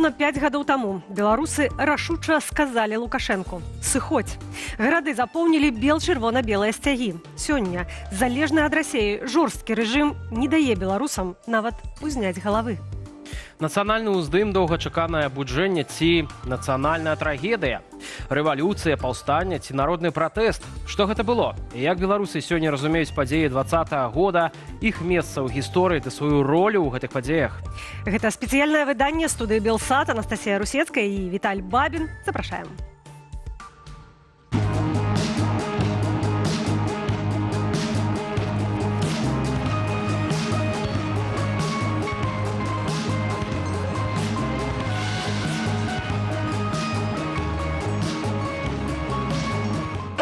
Роўна 5 гадоў таму беларусы рашуча сказалі Лукашэнку: сыходзь. Гарады запоўнілі бел-чырвона-белыя сцягі. Сёння залежны ад Расіі жорсткі рэжым не дае беларусам нават узняць галавы. Нацыянальны ўздым, доўгачаканае абуджэнне ці нацыянальная трагедыя, рэвалюцыя, паўстанне ці народны пратэст. Што гэта было? І як беларусы сёння разумеюць падзеі 20-го года, іх месца ў гісторыі ды сваю ролю ў гэтых падзеях? Гэта спецыяльнае выданне студыі Белсат, Анастасія Русецкая і Віталь Бабін. Запрашаем.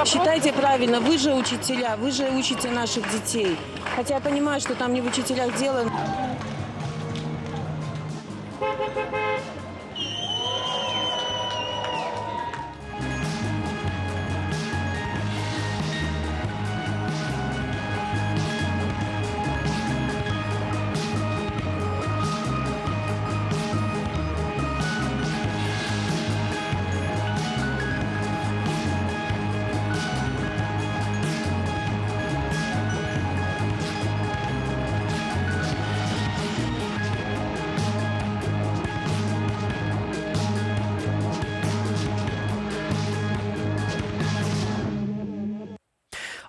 Считайте правильно, вы же учителя, вы же учите наших детей. Хотя я понимаю, что там не в учителях дело.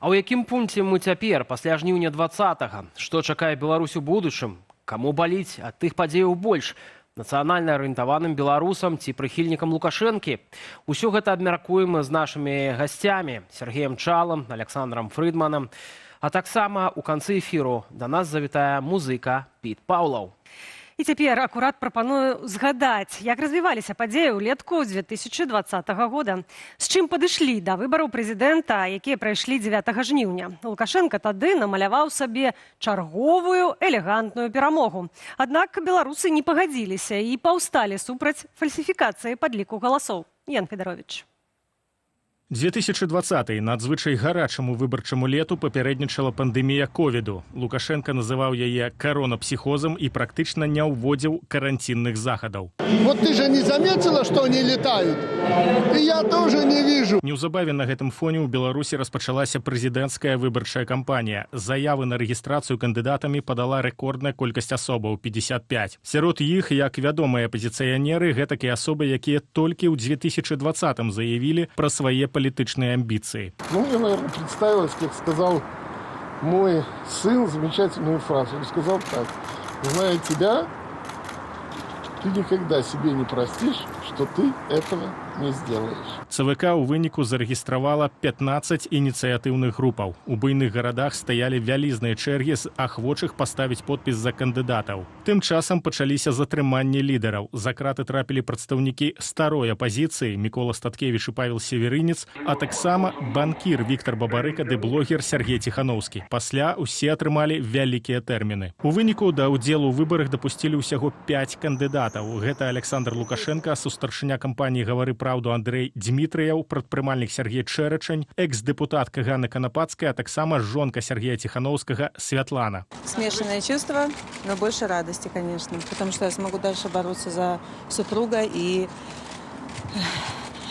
А ў якім пункце мы цяпер, пасля жніўня 20-го? Што чакае Беларусь у будучым? Каму баліць ад тых падзеяў больш? Нацыянальна арыентаваным беларусам ці прыхільнікам Лукашэнкі? Усё гэта абмяркуем з нашымі гасцямі Сергеем Чалам, Александром Фрыдманам. А таксама ў канцы эфіру да нас завітае музыка Піт Паўлаў. І цяпер акурат прапаную згадаць, як развіваліся падзеі ўлетку 2020 года. З чым падышлі да выбараў прэзідэнта, якія прайшлі 9 жніўня. Лукашенко тады намаляваў сабе чарговую элегантную перамогу. Аднак беларусы не пагадзіліся і паўсталі супраць фальсіфікацыі падліку галасоў. Ян Федарович. 2020 надзвычай гарачаму выбарчаму лету папярэднічала пандэмія ковіду. Лукашенко называў яе коронапсихозом і практычна не ўводзіў карантинных захадаў. Вот ты же не заметила, что они летают? И я тоже не вижу. Неўзабаве на гэтым фоне ў Беларусі распачалася прэзідэнцкая выбарчая кампанія. Заявы на рэгістрацыю кандыдатамі падала рэкордная колькасць асобаў – 55. Сярод іх, як вядомыя апазіцыянеры, гэтак і асобы, якія толькі ў 2020 заявілі пра свае политичные амбиции. Ну, мне, наверное, представилось, как сказал мой сын, замечательную фразу. Он сказал так: зная тебя, ты никогда себе не простишь, что ты этого не сделаешь. ЦВК ў выніку зарэгістравала 15 ініцыятыўных групаў. У буйных гарадах стаялі вялізныя чэргі з ахвочых паставіць подпіс за кандыдатаў. Тым часам пачаліся затрыманні лідараў. За краты трапілі прадстаўнікі старой апазіцыі Мікола Статкевіч і Павел Северынец, а таксама банкір Віктор Бабарыка ды блогер Сергей Тихановскі. Пасля усе атрымалі вялікія тэрміны. У выніку да ўдзелу ў выбарах дапусцілі ўсяго 5 кандыдатаў. Гэта Александр Лукашенко, сустарчыня кампаніі «Гавары правду» Андрей Дмітрыяў, прадпрымальнік Сергей Чэрачань, экс-дэпутатка Ганна Канапацкая, а таксама жонка Сергея Тихановскага Святлана. Смешанные чувства, но больше радости, конечно. Потому что я смогу дальше бороться за супруга и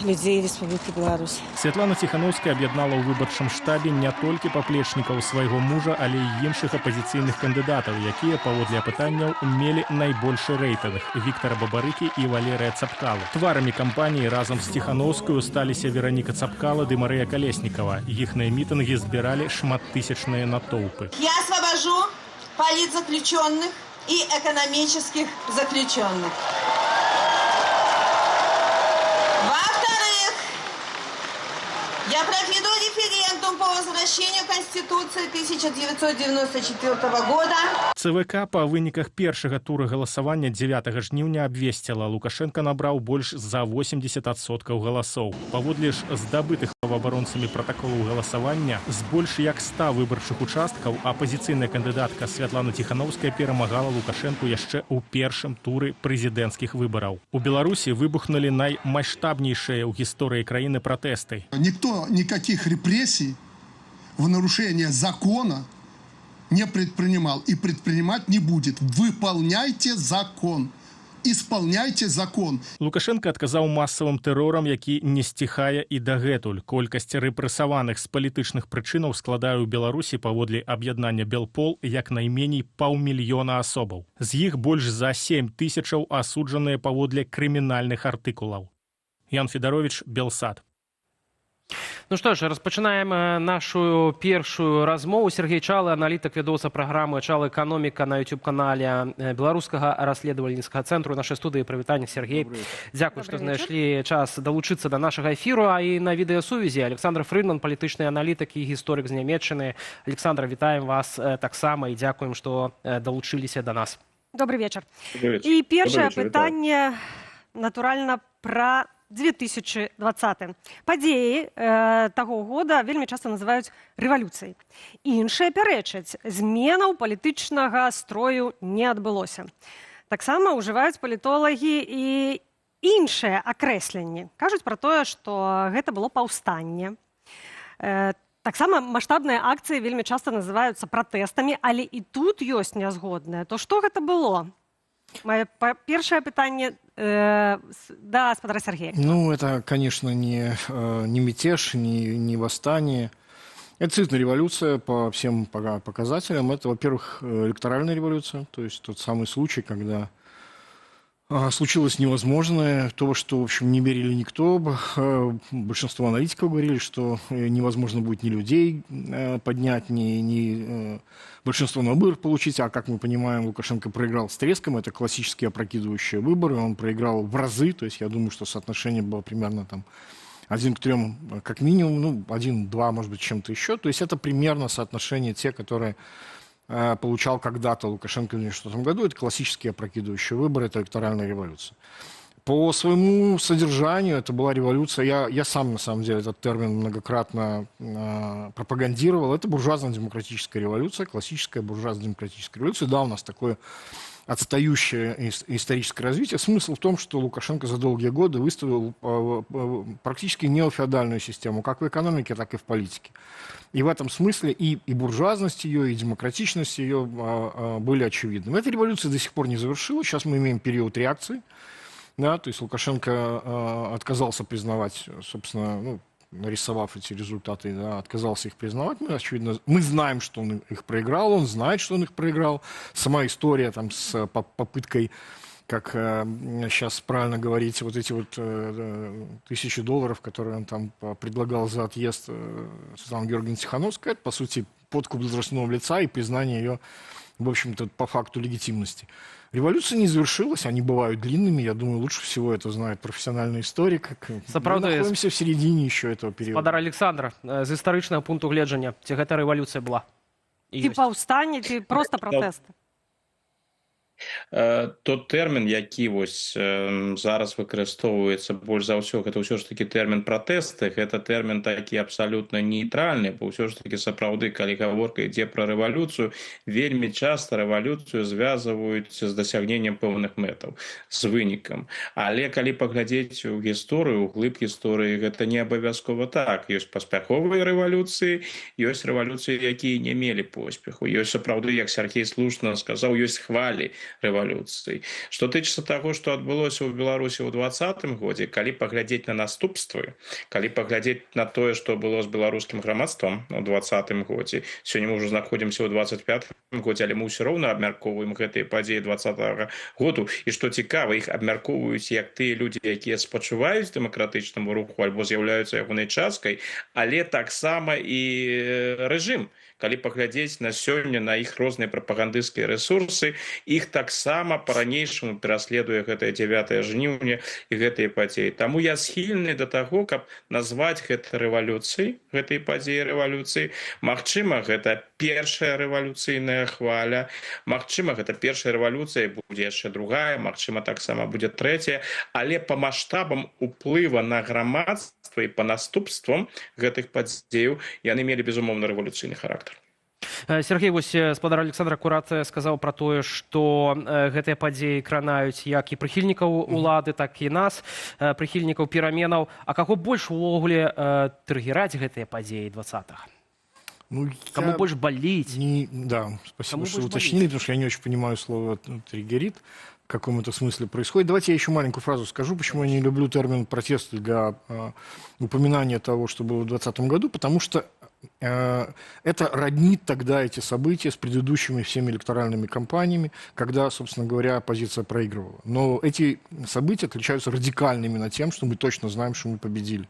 людей Республики Беларусь. Святлана Тихановская аб'яднала ў выбарчым штабе не толькі паплечнікаў свайго мужа, але і іншых апазіцыйных кандыдатаў, якія, паводле апытанняў, мелі найбольшы рэйтынг – Віктора Бабарыкі і Валерыя Цапкалы. Тварамі кампаніі разам з Тихановскаю сталіся Вероніка Цапкала ды Марыя Калеснікава. Іхныя мітынгі збіралі шматтысячныя натоўпы. Я освобожу политзаключенных и экономических заключенных. Я проведу референдум по возвращению Конституции 1994 года. ЦВК па выніках першага тура галасавання 9 жніўня абвесціла: Лукашенко набраў больш за 80% галасоў. Паводле ж здабытых праваабаронцамі пратаколаў галасавання, з больш як 100 выбарчых участкаў апазіцыйная кандыдатка Святлана Тихановская перамагала Лукашенку яшчэ ў першым туры прэзідэнцкіх выбараў. У Беларусі выбухнулі наймаштабнейшыя ў гісторыі краіны пратэсты. Никто никаких репрессий в нарушение закона не предпринимал и предпринимать не будет. Выполняйте закон. исполняйте закон. Лукашенко адказаў масавым тэрорам, які не сціхае і дагэтуль. Колькасць рэпрэсаваных з палітычных прычынаў складае ў Беларусі паводле аб'яднання Белпол як найменей 500 000 асобаў. З іх больш за 7 000 асуджаныя паводле крымінальных артыкулаў. Ян Федарович, Белсад. Ну што ж, распачынаем нашу першую размову. Сергей Чалы, аналітык, вядоўца праграмы «Чалы эканоміка» на YouTube-канале Беларускага расследавальніцкага цэнтру. Нашай студыі прывітанне, Сергей. Дзякуй, што знайшлі час далучыцца да нашага эфіру. А і на відэасувязі Александр Фрыдман, палітычны аналітык і гісторык з Нямецчыны. Александр, вітаем вас таксама і дзякуем, што далучыліся да нас. Добрый вечар. І першае пытанне, натуральна, пра 2020. Падзеі таго года вельмі часта называюць рэвалюцыяй. Іншыя пярэчаць, зменаў палітычнага строю не адбылося. Таксама ўжываюць палітолагі і іншыя акрэсленні. Кажуць пра тое, што гэта было паўстанне. Таксама маштабныя акцыі вельмі часта называюцца пратэстамі, але і тут ёсць нязгоднае. То што гэта было? Мое первое питание да господара Сергея. Ну, это, конечно, не мятеж, не восстание. Это действительно революция по всем показателям. Это, во-первых, электоральная революция, то есть тот самый случай, когда случилось невозможное, то, что, в общем, не верили никто. Большинство аналитиков говорили, что невозможно будет ни людей поднять, ни большинство на выборах получить. А, как мы понимаем, Лукашенко проиграл с треском. Это классические опрокидывающие выборы. Он проиграл в разы. То есть я думаю, что соотношение было примерно там 1 к 3, как минимум. Ну, 1-2, может быть, чем-то еще. То есть это примерно соотношение те, которые получал когда-то Лукашенко в 2006 году. Это классические опрокидывающие выборы, это электоральная революция. По своему содержанию это была революция. Я сам, на самом деле, этот термин многократно пропагандировал. Это буржуазно-демократическая революция, классическая буржуазно-демократическая революция. Да, у нас такое отстающее историческое развитие. Смысл в том, что Лукашенко за долгие годы выставил практически неофеодальную систему, как в экономике, так и в политике. И в этом смысле и буржуазность ее, и демократичность ее были очевидны. Эта революция до сих пор не завершилась. Сейчас мы имеем период реакции. Да, то есть Лукашенко отказался признавать, собственно, ну, нарисовав эти результаты, да, отказался их признавать. Мы, очевидно, мы знаем, что он их проиграл, он знает, что он их проиграл. Сама история там, с попыткой, как сейчас правильно говорить, вот эти вот $1000, которые он там предлагал за отъезд Светланы Георгиевны Тихановской, это, по сути, подкуп должностного лица и признание ее, в общем-то, по факту легитимности. Революция не завершилась, они бывают длинными. Я думаю, лучше всего это знает профессиональный историк. Мы находимся в середине еще этого периода. Господар Александра, з історичного пункту гледжання, ці гэта рэвалюцыя была? Ці паўстанне, ці проста пратэсты? Тот тэрмін, які вось зараз выкарыстоўваецца больш за ўсё, гэта ўсё ж такі тэрмін пратэсты, гэта тэрмін такі абсалютна нейтральны, бо ўсё ж такі сапраўды, калі гаворка ідзе пра рэвалюцыю, вельмі часта рэвалюцыю звязваюць з дасягненнем пэўных мэтаў, з вынікам. Але калі паглядзець у гісторыю, у глыб гісторыі, гэта не абавязкова так. Ёсць паспяховыя рэвалюцыі, ёсць рэвалюцыі, якія не мелі поспеху. Ёсць сапраўды, як Сергей слушна сказаў, ёсць хвалі рэвалюцыі. Што тычыцца таго, што адбылося ў Беларусі ў 2020 годзе, калі паглядзець на наступствы, калі паглядзець на тое, што было з беларускім грамадствам у 2020 годзе, сёння мы ўжо знаходзімся ў 25 годзе, але мы ўсё роўна абмяркоўваем гэтыя падзеі 2020 году. І што цікава, іх абмяркоўваюць як тыя людзі, якія спачуваюць дэмакратычнаму руху альбо з'яўляюцца ягонай часткай, але таксама і рэжым. Калі паглядзець на сёння на іх розныя прапагандысцкія рэсурсы, іх таксама па-ранейшаму пераследуе гэтае 9 жніўня і гэтыя падзеі. Таму я схільны да таго, каб назваць гэта рэвалюцыяй, гэтыя падзеі рэвалюцыі. Магчыма, гэта першая рэвалюцыйная хваля, магчыма, гэта першая рэвалюцыя, будзе яшчэ другая, магчыма, таксама будзе трэцяя, але па маштабам уплыва на грамадства і па наступствам гэтых падзеяў яны мелі, безумоўна, рэвалюцыйны характар. Сергей, вось спадар Александр акурат сказаў пра тое, што гэтыя падзеі кранаюць як і прыхільнікаў улады, так і нас, прыхільнікаў пераменаў. А каго больш увогуле таргераць гэтыя падзеі 20-х? Ну, Кому я больше болеть? Да, спасибо, Кому что больше уточнили, болеть? потому что я не очень понимаю слово «триггерит», в каком это смысле происходит. Давайте я еще маленькую фразу скажу, почему я не люблю термин «протест» для упоминания того, что было в 2020 году, потому что это роднит тогда эти события с предыдущими всеми электоральными кампаниями, когда, собственно говоря, оппозиция проигрывала. Но эти события отличаются радикально именно тем, что мы точно знаем, что мы победили.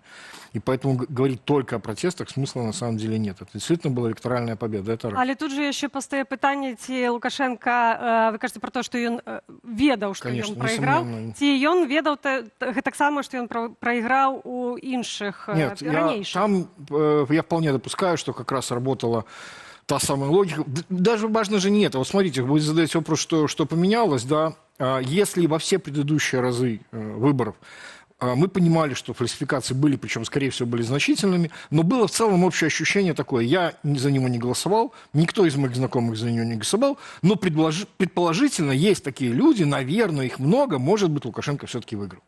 И поэтому говорить только о протестах смысла на самом деле нет. Это действительно была электоральная победа. Это раз. Але тут же ще постає питання, ці Лукашенка, ви кажете про те, што ён ведаў, што Конечно, ён прайграў, несомненно. ці ён ведаў гэтак сама, што ён прайграў у іншых Нет, ранейшых? я вполне допускаю, что как раз работала та самая логика. Даже важно же не это. Вот смотрите, вы задаете вопрос, что поменялось, да. Если во все предыдущие разы выборов мы понимали, что фальсификации были, причем, скорее всего, были значительными, но было в целом общее ощущение такое. Я за него не голосовал, никто из моих знакомых за него не голосовал, но предположительно есть такие люди, наверное, их много, может быть, Лукашенко все-таки выиграл.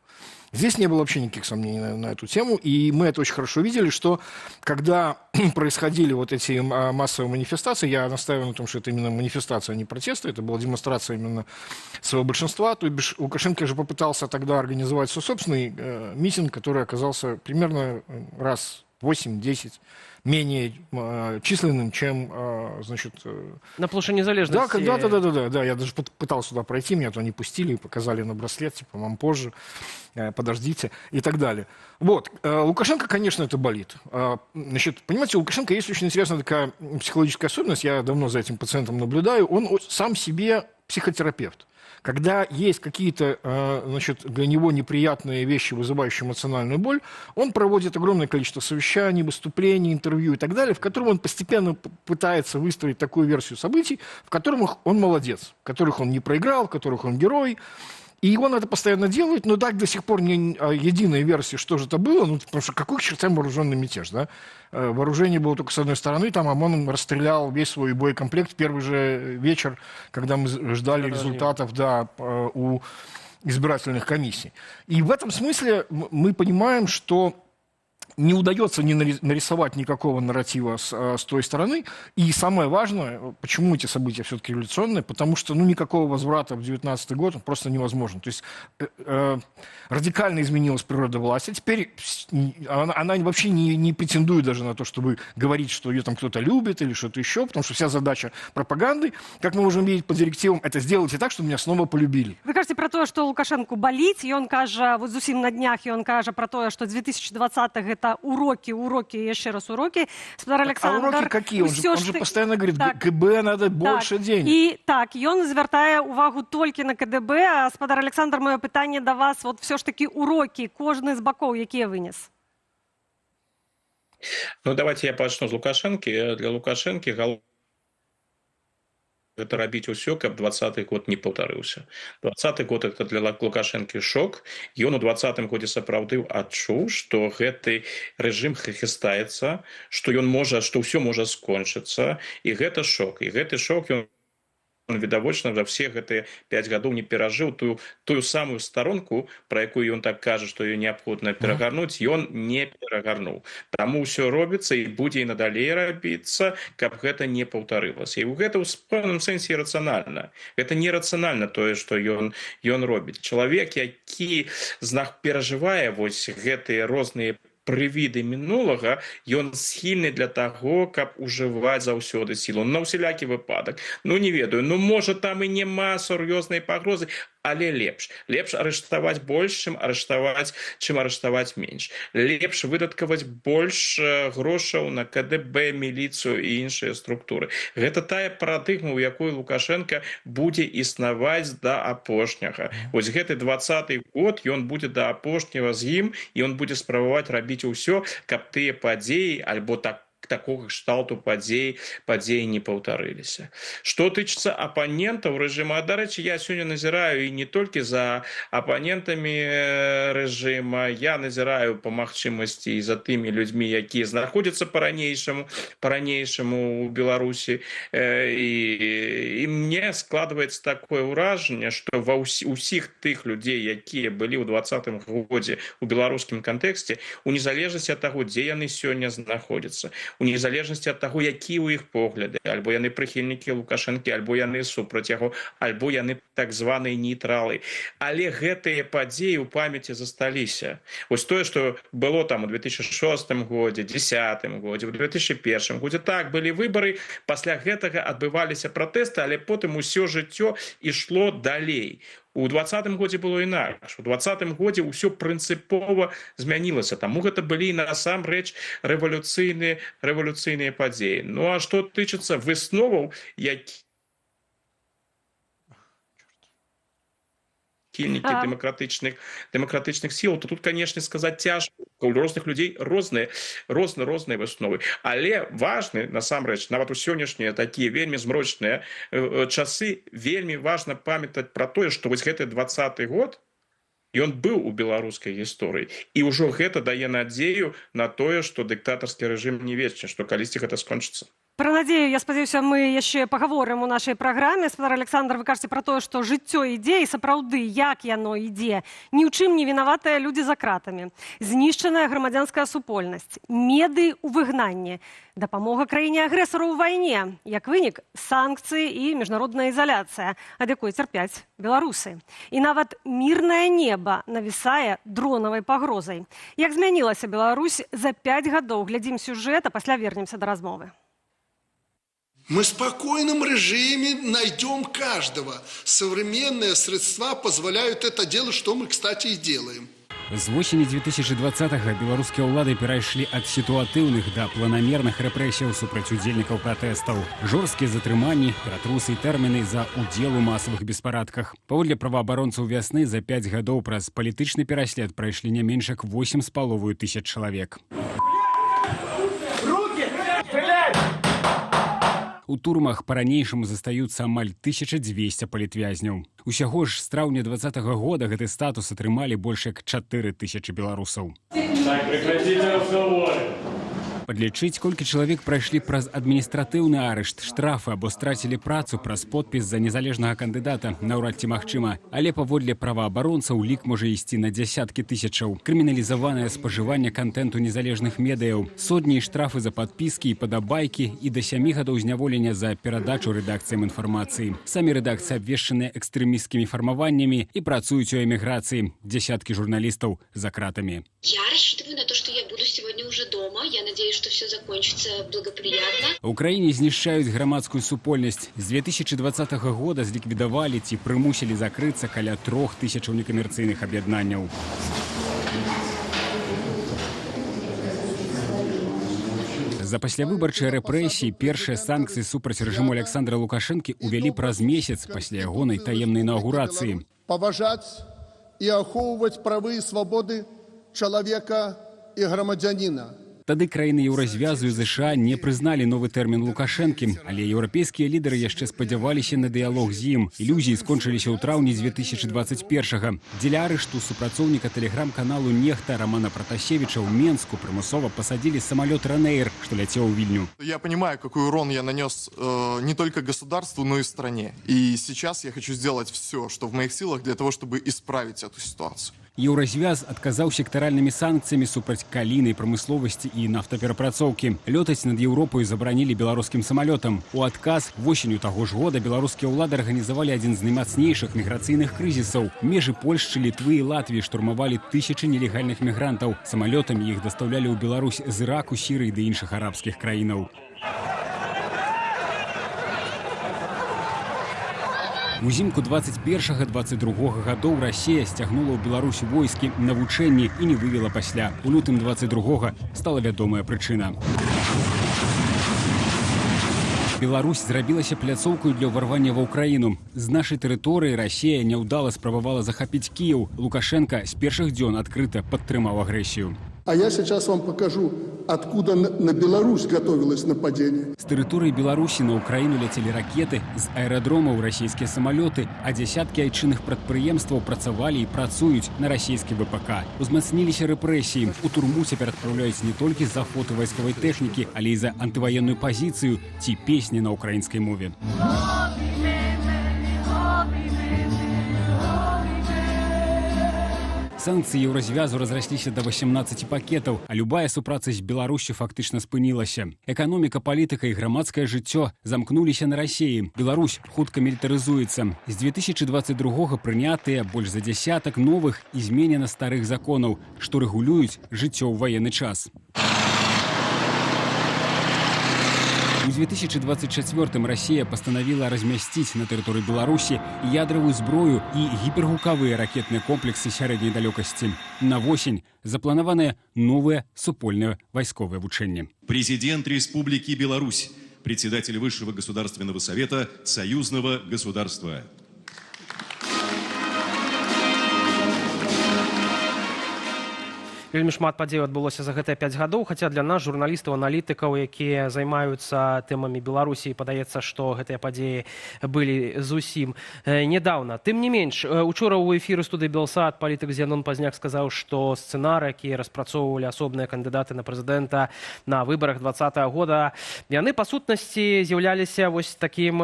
Здесь не было вообще никаких сомнений на эту тему, и мы это очень хорошо видели, что когда происходили вот эти массовые манифестации, я настаиваю на том, что это именно манифестация, а не протесты, это была демонстрация именно своего большинства, то бишь Лукашенко же попытался тогда организовать свой собственный митинг, который оказался примерно раз 8-10 менее численным, чем, значит... На площади Незалежности. Да, я даже пытался сюда пройти, меня туда не пустили, показали на браслет, типа, вам позже, подождите, и так далее. Вот, Лукашенко, конечно, это болит. Значит, понимаете, у Лукашенко есть очень интересная такая психологическая особенность, я давно за этим пациентом наблюдаю, он сам себе психотерапевт. Когда есть какие-то, значит, для него неприятные вещи, вызывающие эмоциональную боль, он проводит огромное количество совещаний, выступлений, интервью и так далее, в котором он постепенно пытается выстроить такую версию событий, в которых он молодец, в которых он не проиграл, в которых он герой. И он это постоянно делает, но так до сих пор не единой версии, что же это было, ну, потому что какой к чертям вооруженный мятеж, да? Вооружение было только с одной стороны, там ОМОН расстрелял весь свой боекомплект в первый же вечер, когда мы ждали результатов, да, у избирательных комиссий. И в этом смысле мы понимаем, что не удается нарисовать никакого нарратива с той стороны. И самое важное, почему эти события все-таки революционные, потому что никакого возврата в 2019 год просто невозможно. То есть радикально изменилась природа власти. Теперь она вообще не претендует даже на то, чтобы говорить, что ее там кто-то любит или что-то еще, потому что вся задача пропаганды, как мы можем видеть по директивам, это сделайте так, чтобы меня снова полюбили. Вы кажете про то, что Лукашенко боліць, і он кажа, вот зусім на днях, і он кажа про то, что 2020 это уроки, и еще раз уроки. Спадар Александр, уроки какие? Он же постоянно говорит, так, КДБ надо больше денег. І так, ён звертає увагу тільки на КДБ. А, спадар Александр, моє питання до вас, вот все ж таки уроки, кожний з боков, які виніс? Ну, давайте я почну з Лукашенки. Для Лукашенки это рабіць усё, каб 20-й год не паўтарыўся. 20-й год это для Лукашэнкі шок. Ён у 20-м годзе сапраўды адчуў, што гэты рэжым хрыстаецца, што ўсё можа скончыцца, і гэта шок. І гэты шок ён відавочна за все гэтыя 5 гадоў не перажыў тую самую старонку, пра якую ён так кажа, што ее неабходна перагарнуць, ён не перагарнуў. Таму ўсё робіцца і будзе і надалей рабіцца, каб гэта не паўтарылася. І гэта ў пэўным сэнсе рацыянальна. Гэта нерацыянальна тое, што ён робіць. Чалавек, які перажывае вось гэтыя розныя прывіды мінулага, ён схільны для таго, каб ужываць заўсёды сілу. На ўсялякі выпадак. Не ведаю, можа там і няма сур'ёзнай пагрозы, але лепш арыштаваць больш, чым арыштаваць менш. Лепш выдаткаваць больш грошаў на КДБ, міліцыю і іншыя структуры. Гэта тая парадыгма, у якой Лукашенко будзе існаваць да апошняга. Вось гэты 20-й год, ён будзе да апошняга з ім, і ён будзе спрабаваць рабіць усё, каб тыя падзеі альбо такого кшталту падзеі не паўтарыліся. Што тычыцца апанентаў рэжыма, дарэчы, я сёння назіраю і не толькі за апанентамі рэжыма, я назіраю па магчымасці і за тымі людзьмі, якія знаходзяцца па-ранейшаму ў Беларусі, і мне складваецца такое ўражанне, што ва ўсіх тых людзей, якія былі ў 20-м годзе ў беларускім кантэксце, у незалежнасці ад таго, дзе яны сёння знаходзяцца, у незалежнасці ад таго, якія ў іх погляды, альбо яны прыхільнікі Лукашэнкі, альбо яны супраць яго, альбо яны так званыя нейтралы. Але гэтыя падзеі ў памяці засталіся. Вось тое, што было там у 2006 годзе, 2010 годзе, у 2001 годзе, так, былі выбары, пасля гэтага адбываліся пратэсты, але потым усё жыццё ішло далей. У 2020 годзе было інакш. У 2020 годзе ўсё прынцыпова змянілася. Таму гэта былі насамрэч рэвалюцыйныя падзеі. Ну а што тычыцца высноваў, які хільнікі дэмакратычных сіл, то тут, канешне, сказаць цяжка. У розных людзей розныя высновы. Але важны, насамрэч, нават у сённяшнія такія вельмі змрочныя часы, вельмі важна памятаць пра тое, што вось гэты 20-й год, ён быў у беларускай гісторыі. І ўжо гэта дае надзею на тое, што дыктатарскі рэжым не вечны, што калісьці гэта скончыцца. Пра надзею, я спадзяюся, мы яшчэ пагаворым у нашай праграме. Спадар Александр, вы кажаце пра тое, што жыццё ідзе, і сапраўды, як яно ідзе. Ні ў чым не вінаватыя людзі за кратамі. Знішчаная грамадзянская супольнасць, меды ў выгнанні, дапамога краіне-агрэсару ў вайне, як вынік санкцыі і міжнародная ізаляцыя, ад якой цярпяць беларусы. І нават мірнае неба навісае дронавай пагрозай. Як змянілася Беларусь за 5 гадоў? Глядзім сюжэт, а пасля вернемся да размовы. Мы в спокойном режиме найдем каждого. Современные средства позволяют это делать, что мы, кстати, и делаем. З восені 2020-го беларускія ўлады перайшлі ад сітуатыўных да планамерных рэпрэсіяў супраць удзельнікаў пратэстаў. Жорсткія затрыманні, ператрусы і тэрміны за удзел у масавых беспарадках. Паводле праваабаронцаў вясны за 5 гадоў праз палітычны пераслед прайшлі не менш як 8,5 тысяч чалавек. У турмах па-ранейшаму застаюцца амаль 1200 палітвязняў. Усяго ж з траўня 2020 года гэты статус атрымалі больш як 4000 беларусаў. Так, прекратите разговоры. Падлічыць, колькі чалавек прайшлі праз адміністратыўны арышт, штрафы або страцілі працу праз подпіс за незалежнага кандыдата наўрад ці магчыма. Але паводле праваабаронцаў лік можа ісці на дзясяткі тысячаў. Крыміналізаванае спажыванне кантэнту незалежных медыяў, сотні і штрафы за падпіскі і падабайкі і да 7 гадоў зняволення за перадачу рэдакцыям інфармацыі. Самі рэдакцыі абвешчаныя экстрэмісцкімі фармаваннямі і працуюць у эміграцыі. Дзясяткі журналістаў за кратамі. Я рассчитываю на то, что я буду сегодня уже дома. Я надеюсь, что все закончится благоприятно. У краіне знішчаюць грамадскую супольнасць. З 2020 года зліквідавалі ці прымусілі закрыцца каля 3000 некамерцыйных аб'яднанняў. За паслявыбарчыя рэпрэсіі першыя санкцыі супраць рэжыму Александра Лукашэнкі увялі праз месяц пасля ягонай таемнай інаўгурацыі. Паважаць і ахоўваць правы і свабоды чалавека і грамадзяніна. Тады краіны Еўразвязу і ЗША не прызналі новы тэрмін Лукашэнкі, але еўрапейскія лідары яшчэ спадзяваліся на дыялог з ім. Ілюзіі скончыліся ў траўні 2021-го. Дзеля арышту супрацоўніка тэлеграм-каналу «Нехта» Романа Протасевича ў Менску прымусова пасадзілі самолет «Рэнэйр», што ляцеў у Вільню. Я понимаю, какой урон я нанес не только государству, но и стране. И сейчас я хочу сделать все, что в моих силах для того, чтобы исправить эту ситуацию. Еўразвяз адказаў сектаральнымі санкцыямі супраць калійнай прамысловасці і нафтаперапрацоўкі. Лётаць над Еўропаю забаранілі беларускім самалётам. У адказ восенню таго ж года беларускія ўлады арганізавалі адзін з наймацнейшых міграцыйных крызісаў. Межы Польшчы, Літвы і Латвіі штурмавалі тысячы нелегальных мігрантаў. Самалётамі іх дастаўлялі ў Беларусь з Іраку, Сірыі ды іншых арабскіх краінаў. Узімку 21-22 гадоў Расія сцягнула ў Беларусь войскі на вучэнні і не вывела пасля. У лютым 22-го стала вядомая прычына. Беларусь зрабілася пляцоўкаю для ўварвання ва ўкраіну. З нашай тэрыторыі Расія няўдала спрабавала захапіць Кіеў. Лукашенко з першых дзён адкрыта падтрымаў агрэсію. А я сейчас вам покажу, откуда на Беларусь готовилось нападение. З тэрыторыі Беларусі на Украіну ляцелі ракеты, з аэрадромаў расійскія самалёты, а дзясяткі айчынных прадпрыемстваў працавалі і працуюць на расійскі ВПК. Узмацніліся рэпрэсіі. У турму цяпер адпраўляюць не толькі з-за фота вайсковай тэхнікі, але і за антываенную пазіцыю ці песні на украінскай мове. Санкцыі ў развязу разрасліся да 18 пакетаў, а любая супраца з Беларусю фактычна спынілася. Эканоміка, палітыка і грамадскае жыццё замкнуліся на Расіі. Беларусь хутка мілітарызуецца. З 2022 прынятыя больш за дзясятак новых і зменена старых законаў, што рэгулююць жыццё ў ваенны час. У 2024 Россия постановила разместить на территории Беларуси ядровую зброю и гипергукавые ракетные комплексы средней далекости. На осень запланованное новое супольное войсковое обучение. Президент Республики Беларусь, председатель Высшего государственного совета союзного государства. Вельмі шмат падзеяў адбылося за гэтыя 5 гадоў, хаця для нас, журналістаў, аналітыкаў, якія займаюцца тэмамі Беларусі, падаецца, што гэтыя падзеі былі зусім нядаўна. Тым не менш, учора ў эфіры студыі Белсат палітык Зянон Пазняк сказаў, што сцэнары, якія распрацоўвалі асобныя кандыдаты на прэзідэнта на выбарах 2020 года, яны, па сутнасці, з'яўляліся вось такім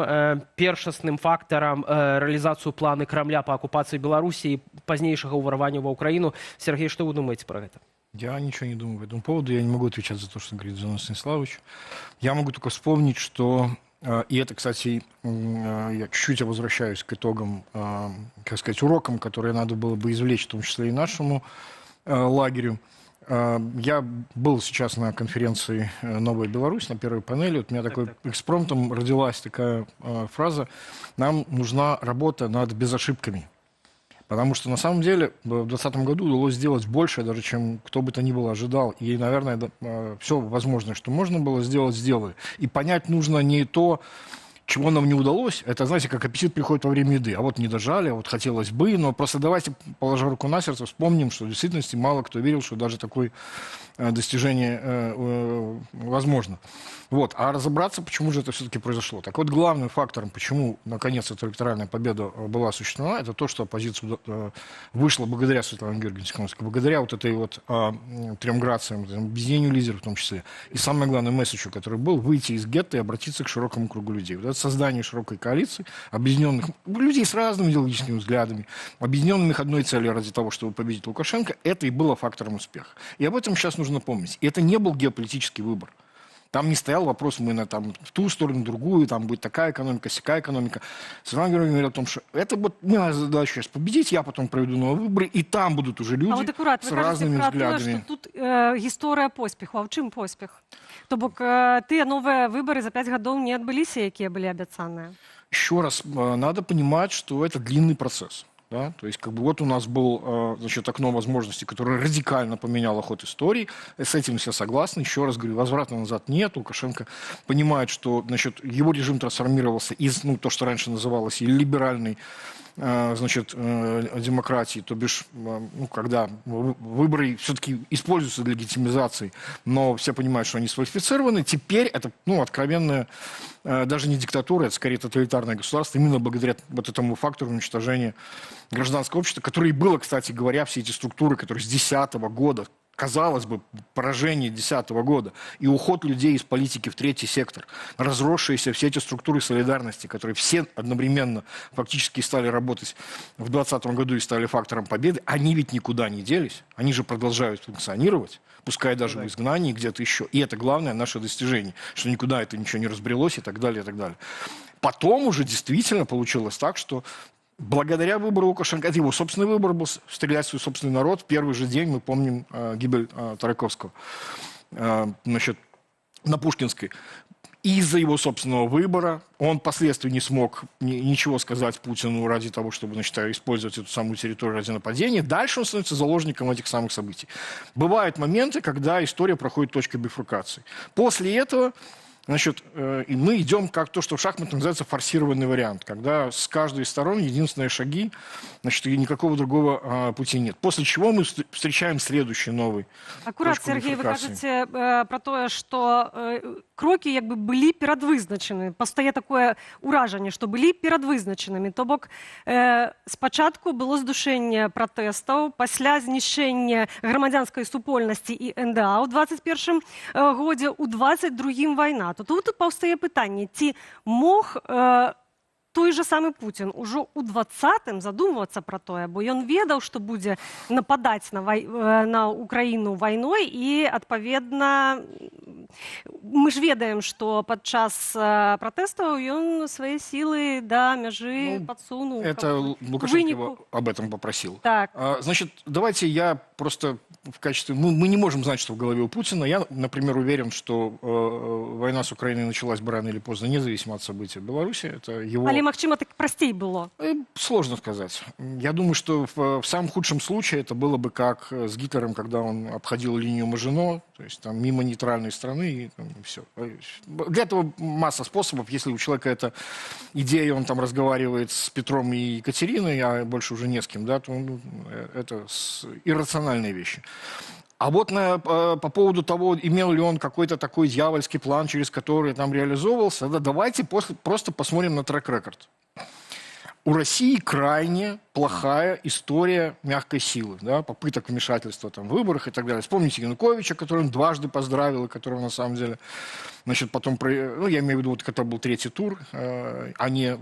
першасным фактарам рэалізацыю планы Крамля па акупацыі Беларусі і пазнейшага ўварвання ва Ўкраіну. Сергей, што вы думаеце пра гэта? Я ничего не думаю по этому поводу. Я не могу отвечать за то, что говорит Зянон Станиславович. Я могу только вспомнить, что... И это, кстати, я чуть-чуть возвращаюсь к итогам, как сказать, урокам, которые надо было бы извлечь, в том числе и нашему лагерю. Я был сейчас на конференции «Новая Беларусь», на первой панели. Вот у меня такой экспромтом родилась такая фраза: «Нам нужна работа над безошибками». Потому что, на самом деле, в 2020 году удалось сделать больше, даже чем кто бы то ни было ожидал. И, наверное, все возможное, что можно было сделать, сделали. И понять нужно не то, чего нам не удалось. Это, знаете, как аппетит приходит во время еды. А вот не дожали, а вот хотелось бы. Но просто давайте, положа руку на сердце, вспомним, что в действительности мало кто верил, что даже такое достижение возможно. Вот. А разобраться, почему же это все-таки произошло. Так вот, главным фактором, почему, наконец, эта электоральная победа была осуществлена, это то, что оппозиция вышла благодаря Светлане Георгиевне Тихановской, благодаря вот этой вот трем грациям, объединению лидеров в том числе. И самое главное месседжу, который был, выйти из гетто и обратиться к широкому кругу людей. Вот это создание широкой коалиции, объединенных людей с разными идеологическими взглядами, объединенных одной целью ради того, чтобы победить Лукашенко, это и было фактором успеха. И об этом сейчас нужно помнить. И это не был геополитический выбор. Там не стоял вопрос, мы на там, в ту сторону, другую, там будет такая экономика, сякая экономика. Светлана Георгиевна говорит о том, что это вот моя задача сейчас победить, я потом проведу новые выборы, и там будут уже люди с разными взглядами. Тут история поспеху. А в чым поспех? То бок тыя новыя выборы за 5 гадоў не адбыліся, якія былі абяцаныя? Еще раз, надо понимать, что это длинный процесс. Да? То есть, как бы вот у нас был, значит, окно возможностей, которое радикально поменяло ход истории. С этим все согласны. Еще раз говорю, возврата назад нет. Лукашенко понимает, что, значит, его режим трансформировался из, ну, то, что раньше называлось либеральной, значит, демократии, то бишь, ну, когда выборы все-таки используются для легитимизации, но все понимают, что они сфальсифицированы, теперь это, ну, откровенная, даже не диктатура, это скорее тоталитарное государство, именно благодаря вот этому фактору уничтожения гражданского общества, которое и было, кстати говоря, все эти структуры, которые с 2010 года, казалось бы, поражение 2010 года и уход людей из политики в третий сектор, разросшиеся все эти структуры солидарности, которые все одновременно фактически стали работать в 2020 году и стали фактором победы, они ведь никуда не делись, они же продолжают функционировать, пускай даже в изгнании где-то еще. И это главное наше достижение, что никуда это ничего не разбрелось и так далее, и так далее. Потом уже действительно получилось так, что благодаря выбору Лукашенко, это его собственный выбор был, стрелять в свой собственный народ. В первый же день мы помним гибель Тарайковского, значит, на Пушкинской. Из-за его собственного выбора он впоследствии не смог ничего сказать Путину ради того, чтобы, значит, использовать эту самую территорию ради нападения. Дальше он становится заложником этих самых событий. Бывают моменты, когда история проходит точкой бифуркации. После этого, значит, и мы идем как то, что в шахматах называется форсированный вариант, когда с каждой из сторон единственные шаги, значит, и никакого другого пути нет. После чего мы встречаем следующий новый. Аккурат, Сергей, вы кажете про то, что кроки як бы былі перадвызначаны. Пастае такое ўражанне, што былі перадвызначанымі. То бок спачатку было здушэнне пратэстаў, пасля знішчэння грамадзянскай супольнасці і НДА ў 21 годзе, у 22 вайна. То тут паўстае пытанне, ці мог той же самы Путін ужо ў 20-м задумвацца пра тое, бо ён ведаў, што будзе нападаць на Украіну вайной і, адпаведна, мы ж ведаем, што падчас пратэстаў ён свае сілы да мяжы падсунуў. Это Лукашенко его об этом попросил. Так. Значит, давайте я просто в качестве... Мы не можем знать, что в голове у Путина. Я, например, уверен, что война с Украиной началась бы рано или поздно, независимо от событий в Беларуси. Это его... Але, магчыма, так прасцей было? Сложно сказать. Я думаю, что в самом худшем случае это было бы как с Гитлером, когда он обходил линию Мажино, то есть там мимо нейтральной страны, и все. Для этого масса способов. Если у человека эта идея, он там разговаривает с Петром и Екатериной, а больше уже не с кем, да, то это иррациональные вещи. А вот по поводу того, имел ли он какой-то такой дьявольский план, через который там реализовывался, да, давайте просто посмотрим на трек-рекорд. У России крайне плохая история мягкой силы, да, попыток вмешательства там, в выборах и так далее. Вспомните Януковича, которого он дважды поздравил, и которого на самом деле, значит, потом, ну, я имею в виду, вот, когда был третий тур, а не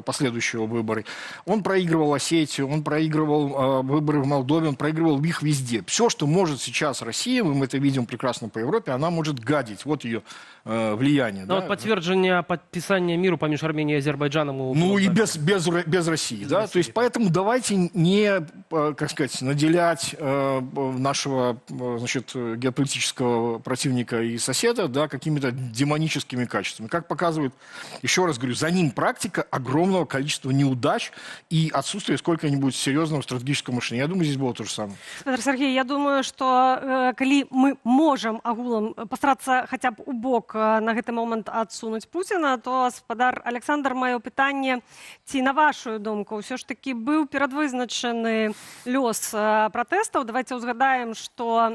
последующие выборы. Он проигрывал Осетию, он проигрывал выборы в Молдове, он проигрывал их везде. Все, что может сейчас Россия, мы это видим прекрасно по Европе, она может гадить. Вот ее влияние. Но да? вот подтверждение подписания миру поміж Арменией и Азербайджаном... Ну и без России, да? То есть поэтому давайте не, как сказать, наделять нашего, значит, геополитического противника и соседа, да, какими-то демоническими качествами. Как показывает, еще раз говорю, за ним практика огромного количества неудач и отсутствие сколько-нибудь серьезного стратегического мышления. Я думаю, здесь было то же самое. Петр Сергей, я думаю, что коли мы можем агулам постарацца хотя б у бок на гэты момант адсунуць Пуціна, то спадар Александр, маё пытанне, ці на вашу думку ўсё ж таки быў перадвызначаны лёс пратэстаў? Давайте узгадаем, што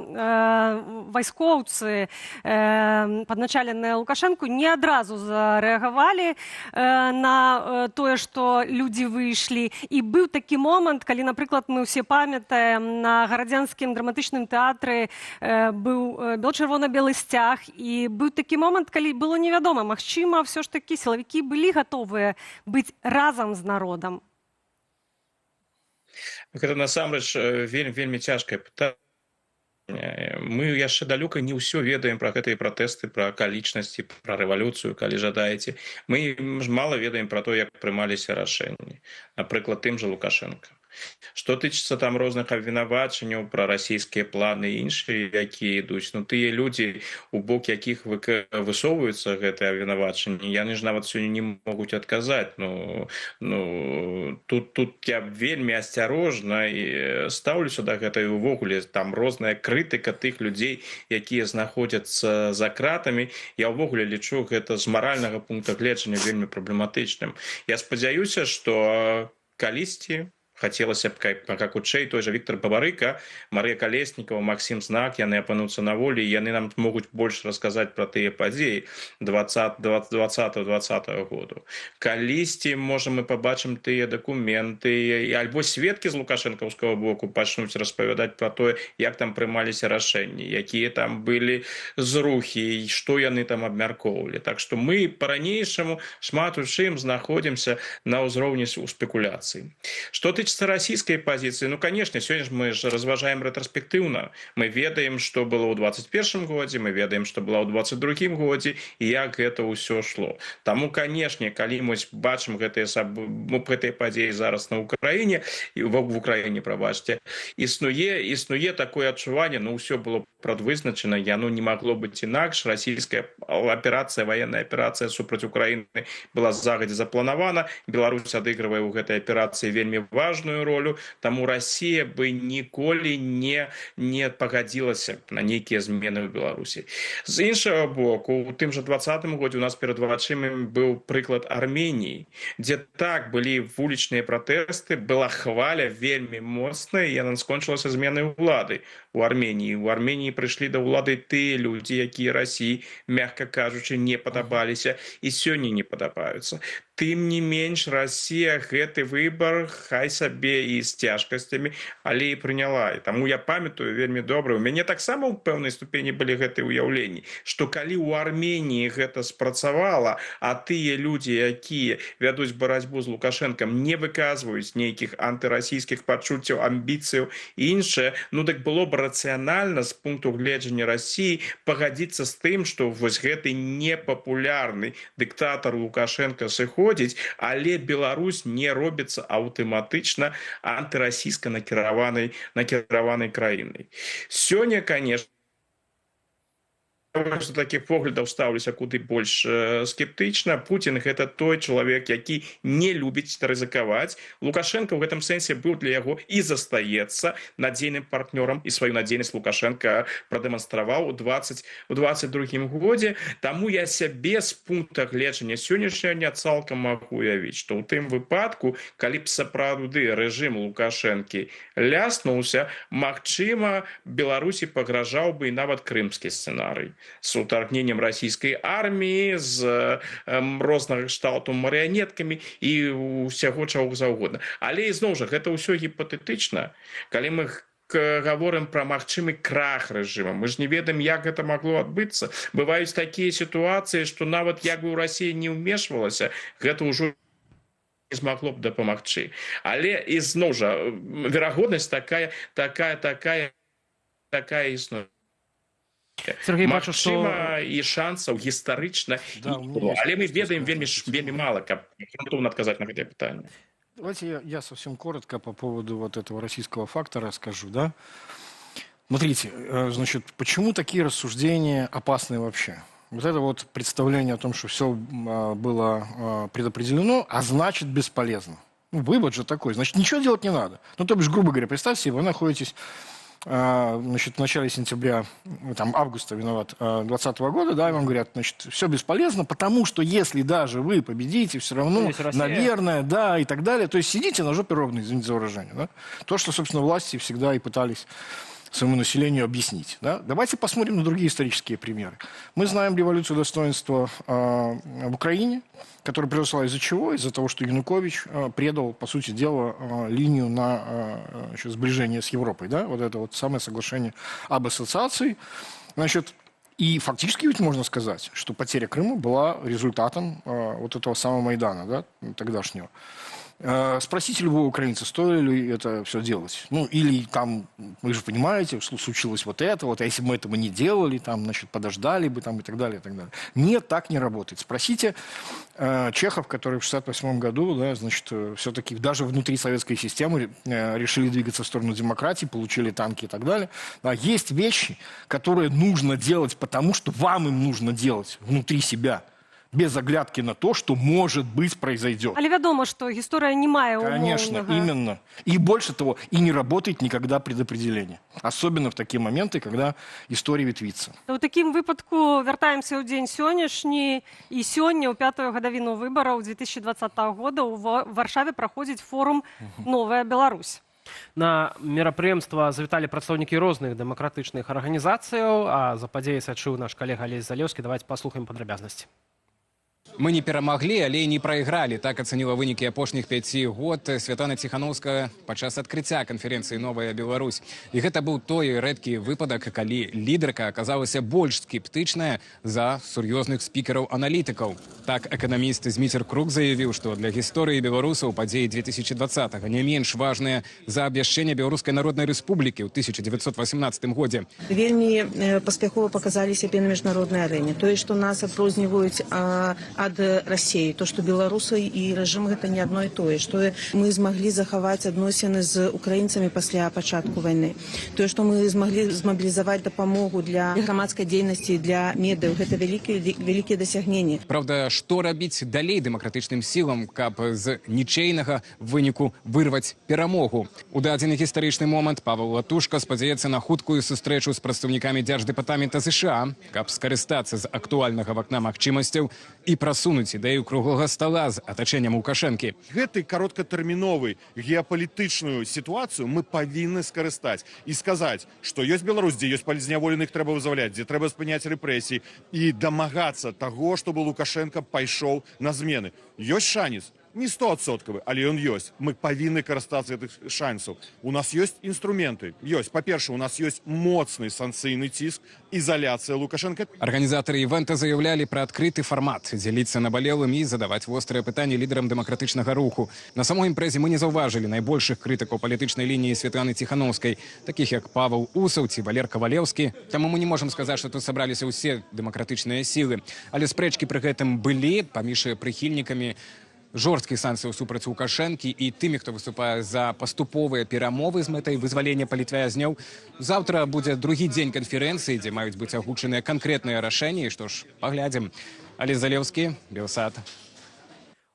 вайскоўцы падначаленыя Лукашэнку не адразу зарэагавалі на тое, што людзі выйшлі. І быў такі момант, калі, напрыклад, мы ўсе памятаем, на гарадзянскім драматычным тэатры быў чырвона-белы сцяг, і быў такі момант, калі было невядома, магчыма, ўсё ж такі сілавікі былі гатовыя быць разам з народам. Гэта насамрэч вельмі цяжкае пытанне. Мы яшчэ далёка не ўсё ведаем пра гэтыя пратэсты, пра акалічнасці, пра рэвалюцыю, калі жадаеце. Мы мала ведаем пра то, як прымаліся рашэнні. Напрыклад, тым жа Лукашенко. Што тычыцца там розных абвінавачанняў пра расійскія планы і іншыя, якія ідуць, ну тыя людзі, у бок якіх высоўваюцца гэтыя абвінавачанні, яны ж нават сёння не могуць адказаць. Тут я вельмі асцярожна і стаўлюся да гэтай увогуле, там розная крытыка тых людзей, якія знаходзяцца за кратамі. Я ўвогуле лічу гэта з маральнага пункта гледжання вельмі праблематычным. Я спадзяюся, што калісьці хацелася б, как хутчэй, той жа Віктор Бабарыка, Марыя Калеснікова, Максім Знак, яны апынуцца на волі, і яны нам могуць больш расказаць пра тыя падзеі 2020 году. Калісьці, можа, мы пабачым тыя дакументы, альбо сведкі з лукашэнкаўскага боку пачнуць распавядаць пра тое, як там прымаліся рашэнні, якія там былі зрухі, што яны там абмяркоўвалі. Так што мы па-ранейшаму шмат у чым знаходзімся на ўзроўні спекуляцый. Што тычыцца расійскай пазіцыі, ну, конечно, сёння мы ж разважаем рэтраспектыўна. Мы ведаем, што было ў 21 годзе, мы ведаем, што было ў 22 годзе, і як гэта ўсё шло. Таму, канешне, калі мы бачым гэтыя падзеі зараз на Украіне, в Украіне, прабачце, існуе такое адчуванне, ну, ўсё было прадвызначана, яно не магло быць інакш. Расійская аперацыя, военная аперацыя супраць Украіны была загадзя запланавана. Беларусь адыгрывае ў гэтай аперацыі вельмі важную ролю, таму Расія бы ніколі не пагадзілася на нейкія змены ў Беларусі. З іншага боку, у тым жа 20-м годзе у нас перад вачыма быў прыклад Арменіі, дзе так былі вулічныя пратэсты, была хваля вельмі моцная, і яна скончылася зменай улады у Арменіі. У Арменіі прыйшлі да ўлады тыя людзі, якія Расіі, мякка кажучы, не падабаліся і сёння не падабаюцца. Тым не менш Расія гэты выбар хай сабе і з цяжкасцямі, але і прыняла. І таму я памятаю вельмі добра. У мяне таксама ў пэўнай ступені былі гэтыя ўяўленні, што калі ў Арменіі гэта спрацавала, а тыя людзі, якія вядуць барацьбу з Лукашэнкам, не выказваюць нейкіх антырасійскіх пачуццяў, амбіцыяў і іншае, ну так было б рацыянальна з пункту гледжання Расіі пагадзіцца з тым, што вось гэты непапулярны дыктатар Лукашенко сыходзіць, але Беларусь не робіцца аўтаматычна антырасійска накіраванай краінай. Сёння, конечно, з такіх поглядаў стаўлюся куды больш скептычна. Путін гэта той чалавек, які не любіць рызыкаваць. Лукашенко ў гэтым сэнсе быў для яго і застаецца надзейным партнёрам, і сваю надзейнасць Лукашенко прадэманстраваў у 22 годзе. Таму я сябе з пункта гледжання сённяшняга не цалкам магу уявіць, што ў тым выпадку, калі б сапраўды рэжым Лукашэнкі ляснуўся, магчыма, Беларусі пагражаў бы і нават крымскі сцэнарый з утаргненнем расійскай арміі, з рознага кшталту марыянеткамі і ўсяго чаго заўгодна. Але ізноў жа, гэта ўсё гіпатэтычна. Калі мы гаворым пра магчымы крах рэжыма, мы ж не ведаем, як гэта магло адбыцца. Бываюць такія сітуацыі, што нават як бы ў Расіі не ўмешвалася, гэта ўжо не змагло б дапамагчы. Але ізноў жа, верагоднасць такая існуе. Сергей, бачу, Магчыма, і шансаў гістарычна, але мы ведаем вельмі мала, каб грунтоўна адказаць на гэтае пытанне. Давайте я совсем коротко по поводу вот этого российского фактора скажу, да. Смотрите, значит, почему такие рассуждения опасны вообще? Вот это вот представление о том, что все было предопределено, а значит бесполезно. Ну, вывод же такой, значит, ничего делать не надо. Ну, то бишь, грубо говоря, представьте себе, вы находитесь, значит, в начале сентября, там, августа, 2020 года, да, и вам говорят, значит, все бесполезно, потому что если даже вы победите, все равно, наверное, да, и так далее. То есть сидите на жопе ровно, извините за выражение, да. То, что, собственно, власти всегда и пытались своему населению объяснить. Да? Давайте посмотрим на другие исторические примеры. Мы знаем революцию достоинства в Украине, которая произошла из-за чего? Из-за того, что Янукович предал, по сути дела, линию на сближение с Европой. Да? Вот это вот самое соглашение об ассоциации. Значит, и фактически ведь можно сказать, что потеря Крыма была результатом вот этого самого Майдана, да, тогдашнего. Спросите любого украинца, стоило ли это все делать. Ну, или там, вы же понимаете, что случилось вот это, вот, а если бы мы этого не делали, там, значит, подождали бы, там, и так далее, и так далее. Нет, так не работает. Спросите чехов, которые в 1968 году, да, значит, все-таки даже внутри советской системы решили двигаться в сторону демократии, получили танки и так далее. Да, есть вещи, которые нужно делать, потому что вам им нужно делать внутри себя. Без оглядки на то, что, может быть, произойдет. Але вядома, что история не мае умоўнага. Конечно, именно. И больше того, и не работает никогда предопределение. Особенно в такие моменты, когда история ветвится. У такім выпадку вяртаемся ў дзень сённяшні. І сёння, ў 5-ю гадавіну выбараў 2020 года, у Варшаве праходзіць форум «Новая Беларусь». На мерапрыемства завіталі прадстаўнікі розных дэмакратычных арганізацыяў, а за падзеяй сачыў наш калега Алесь Залеўскі. Давайте паслухаем падрабязнасці. Мы не перамаглі, але і не прайгралі. Так ацаніла вынікі апошніх 5 год Святлана Ціханаўская падчас адкрыцця канферэнцыі «Новая Беларусь». І гэта быў той рэдкі выпадак, калі лідарка аказалася больш скептычная за сур'ёзных спікераў-аналітыкаў. Так эканаміст Зміцер Крук заявіў, што для гісторыі беларусаў падзеі 2020-го не менш важныя за абвяшчэнне Беларускай Народнай Рэспублікі ў 1918 годзе. Вельмі паспяхова паказалі сябе на міжнароднай арэне. Тое, што нас адрозніваюць ад России, то, что белорусы и режим это не одно и то, что мы смогли заховать адносіны з украінцамі пасля пачатку войны, то, что мы смогли змобілізаваць дапамогу для грамадскай дзейнасці, для медыяў, гэта вялікія дасягненні. Правда, што рабіць далей дэмакратычным сілам, каб з нічэйнага выніку вырваць перамогу? У дадзены гістарычны момант Павел Латушка спадзяецца на хуткую сустрэчу з прадстаўнікамі Дзярждэпартамента США, каб скарыстацца з актуальнага вакна магчымасцяў і праз прасунуць ідэю круглага стала з атачэннем Лукашэнкі. Гэтай кароткатэрміновай геапалітычную сітуацыю мы павінны скарыстаць і сказаць, што ёсць Беларусь, дзе ёсць палітзняволеных трэба вызваляць, дзе трэба спыняць рэпрэсіі і дамагацца таго, чтобы Лукашенко пайшоў на змены. Ёсць шанец. Не 100%, але ён ёсць. Мы павінны карыстацца гэтых шансаў. У нас ёсць інструменты. Ёсць. Па-першае, у нас ёсць моцны санкцыйны ціск, ізаляцыя Лукашенка. Арганізатары івэнта заявлялі пра адкрыты фармат, дзяліцца набалелым і задаваць вострыя пытанні лідарам дэмакратычнага руху. На самой імпрэзе мы не заўважылі найбольшых крытыкаў палітычнай лініі Светланы Ціханаўскай, такіх як Павел Усаў ці Валер Кавалеўскі. Таму мы не можам сказаць, што тут сабраліся ўсе дэмакратычныя сілы. Але спрэчкі пры гэтым былі паміж прыхільнікамі жорсткіх санкцыяў супраць Лукашэнкі і тымі, хто выступае за паступовыя перамовы з мэтай вызвалення палітвязняў. Заўтра будзе другі дзень канферэнцыі, дзе маюць быць агучаныя канкрэтныя рашэнні. Што ж, паглядзім. Алесь Залеўскі, Белсат.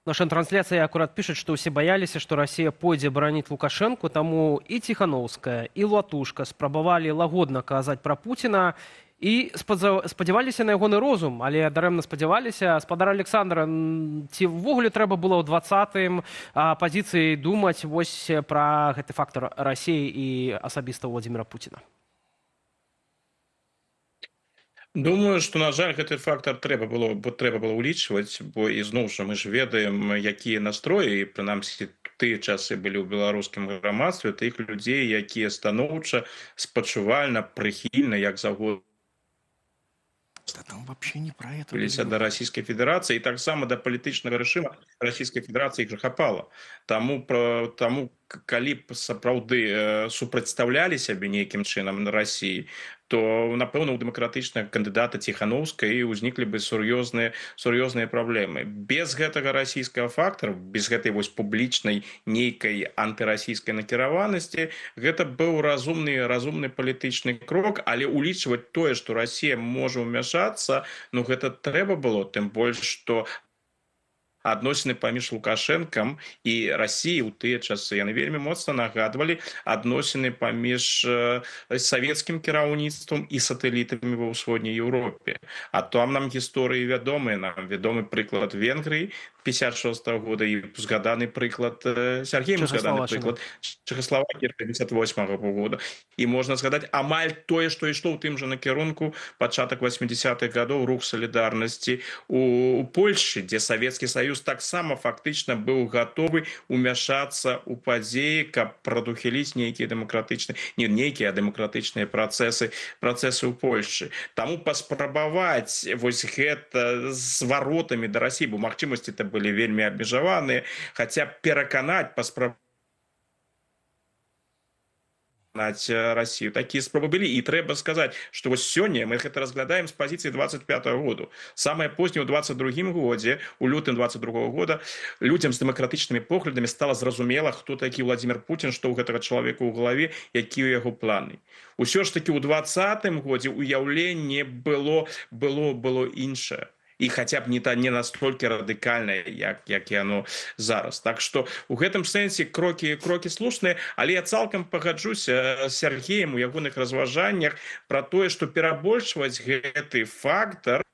Наша трансляция аккурат пишет, что все боялись, что Россия пойдзе бронить Лукашенко, тому и Тихановская, и Латушка спрабавали лагодна казаць про Путина и спадзяваліся на ягоны розум, але дарэмна спадзяваліся. Спадар Александра, ці ўвогуле трэба было ў 20-м пазіцыі думаць вось пра гэты фактор России и асабіста Владимира Путина? Думаю, што, на жаль, гэты фактор трэба было ўлічваць, бо ізноў жа мы ж ведаем, якія настроі, і прынамсі тыя часы былі ў беларускім грамадстве, тых людзей, якія станоўча, спачувальна, прыхільна, як заўгодна там вообще не про это. Быліся да Расійскай Федэрацыі і таксама да палітычнага рэжыма Расійскай Федэрацыі іх жахапала. Таму калі б сапраўды супрацьстаўлялі сябе нейкім чынам на Расіі, то, напэўна, у дэмакратычнага кандыдата Ціхановскай узніклі бы сур'ёзныя праблемы. Без гэтага расійскага фактара, без гэтай вось публічнай нейкай антырасійскай накіраванасці, гэта быў разумны палітычны крок, але улічваць тое, што Расія можа ўмяшацца, ну гэта трэба было, тым больш, што адносіны паміж Лукашэнкам і Расіяй у тыя часы яны вельмі моцна нагадвалі адносіны паміж савецкім кіраўніцтвам і сатэлітамі ва ўсходняй Еўропе. А там нам гісторыі вядомыя, нам вядомы прыклад Венгрыі 56-го года і згаданы прыклад Сергеем згаданы прыклад Чэхаславакіі 58-го года. І можна згадаць амаль тое, што ішло ў тым жа накірунку пачатак 80-х гадоў рух салідарнасці у Польшчы, дзе Савецкі Саюз таксама фактычна быў гатовы ўмяшацца ў падзеі, каб прадухіліць нейкія дэмакратычныя працэсы ў Польшчы. Таму паспрабаваць вось гэта з варотамі да Расіі, бо магчымасці это былі вельмі абмежаваныя, хаця пераканаць, паспрабаваць Россию. Такие спробы были, и трэба сказать, что вот сегодня мы это разглядаем с позиции 25-го года. Самое позднее, в 22-м году, у лютым 22-го года, людям с демократичными поглядами стало зразумела, кто таки Владимир Путин, что у этого человека в голове, какие его планы. Усё ж таки у 20-м году уяўленне было іншае. І хаця б не настолькі радыкальнае, як яно зараз. Так што ў гэтым сэнсе крокі слушныя, але я цалкам пагаджуся з Сергеем у ягоных разважаннях пра тое, што перабольшваць гэты фактар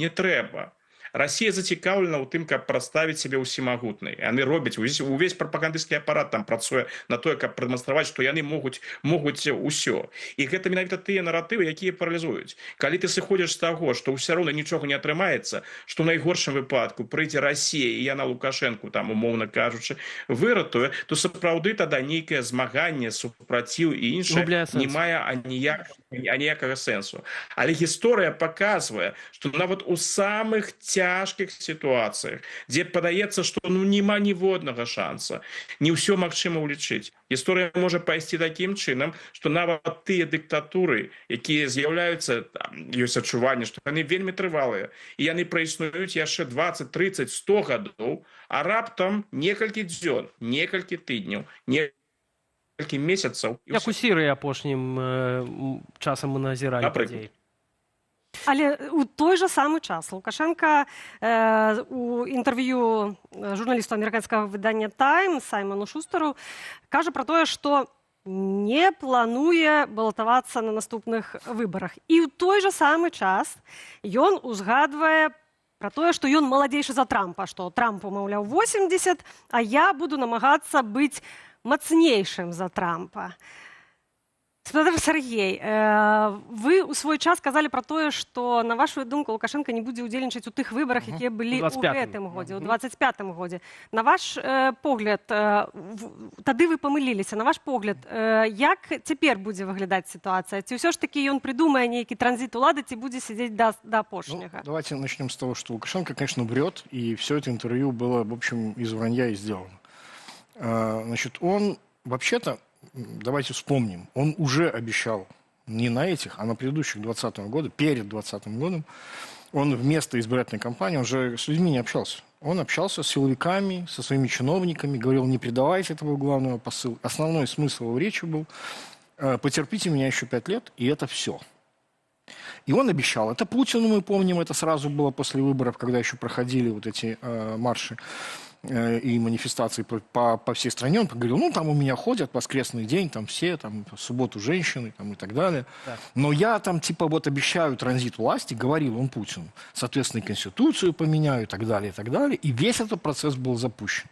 не трэба. Россия зацікаўлена ў тым, каб прадставіць сябе ўсемагутнай. Яны робяць, увесь прапагандысцкі апарат там працуе на тое, каб прадэманстраваць, што яны могуць усё. І гэта менавіта тыя наратывы, якія паралізуюць. Калі ты сыходзіш з таго, што ўсё роўна нічога не атрымаецца, што ў найгоршым выпадку прыйдзе Расія і яна Лукашэнку, там, умоўна кажучы, выратуе, то сапраўды тада нейкае змаганне, супраціў і іншае не мае аніякага сэнсу. Але гісторыя паказвае, што нават у самых цяжкіх сітуацыях, дзе падаецца, што няма ніводнага шанса, не ўсё магчыма ўлічыць. Гісторыя можа пайсці такім чынам, што нават тыя дыктатуры, якія з'яўляюцца, ёсць адчуванне, што яны вельмі трывалыя, і яны праіснуюць яшчэ 20, 30, 100 гадоў, а раптам некалькі дзён, некалькі тыдняў, некалькі месяцаў. Як у Сірыі апошнім часам мы назіралі падзеі. Але у той же самы час Лукашенко у інтэрв'ю журналісту амерыканскага выдання «Тайм» Саймону Шустеру кажа пра тое, што не плануе балатавацца на наступных выбарах. І ў той жа самы час ён узгадвае про тое, што ён маладзейшы за Трампа, што Трампу, маўляў, 80, а я буду намагацца быць мацнейшым за Трампа. Спадар Сергей, вы ў свой час казалі пра тое, што, на вашу думку, Лукашенко не будзе ўдзельнічаць у тых выбарах, якія былі ў гэтым годзе, ў 25-м годзе. На ваш погляд, тады вы памыліліся, на ваш погляд, як цяпер будзе выглядаць сітуацыя? Ці ўсё ж такі ён придумае нейкі транзит улады, ці будзе сидзець до апошняга? Давайте начнем с того, что Лукашенко, конечно, врет, и все это интервью было, в общем, из вранья и сделано. Значит, он вообще-то, давайте вспомним, он уже обещал не на этих, а на предыдущих 20-го года, перед 20-м годом, он вместо избирательной кампании уже с людьми не общался. Он общался с силовиками, со своими чиновниками, говорил, не предавайте этого главного посыла. Основной смысл его речи был, потерпите меня еще 5 лет, и это все. И он обещал. Это Путину мы помним, это сразу было после выборов, когда еще проходили вот эти марши и манифестации по всей стране. Он говорил, ну там у меня ходят воскресный день, там все, там в субботу женщины там, и так далее. Так. Но я там типа вот обещаю транзит власти, говорил он Путину. Соответственно, и Конституцию поменяю и так далее, и так далее. И весь этот процесс был запущен.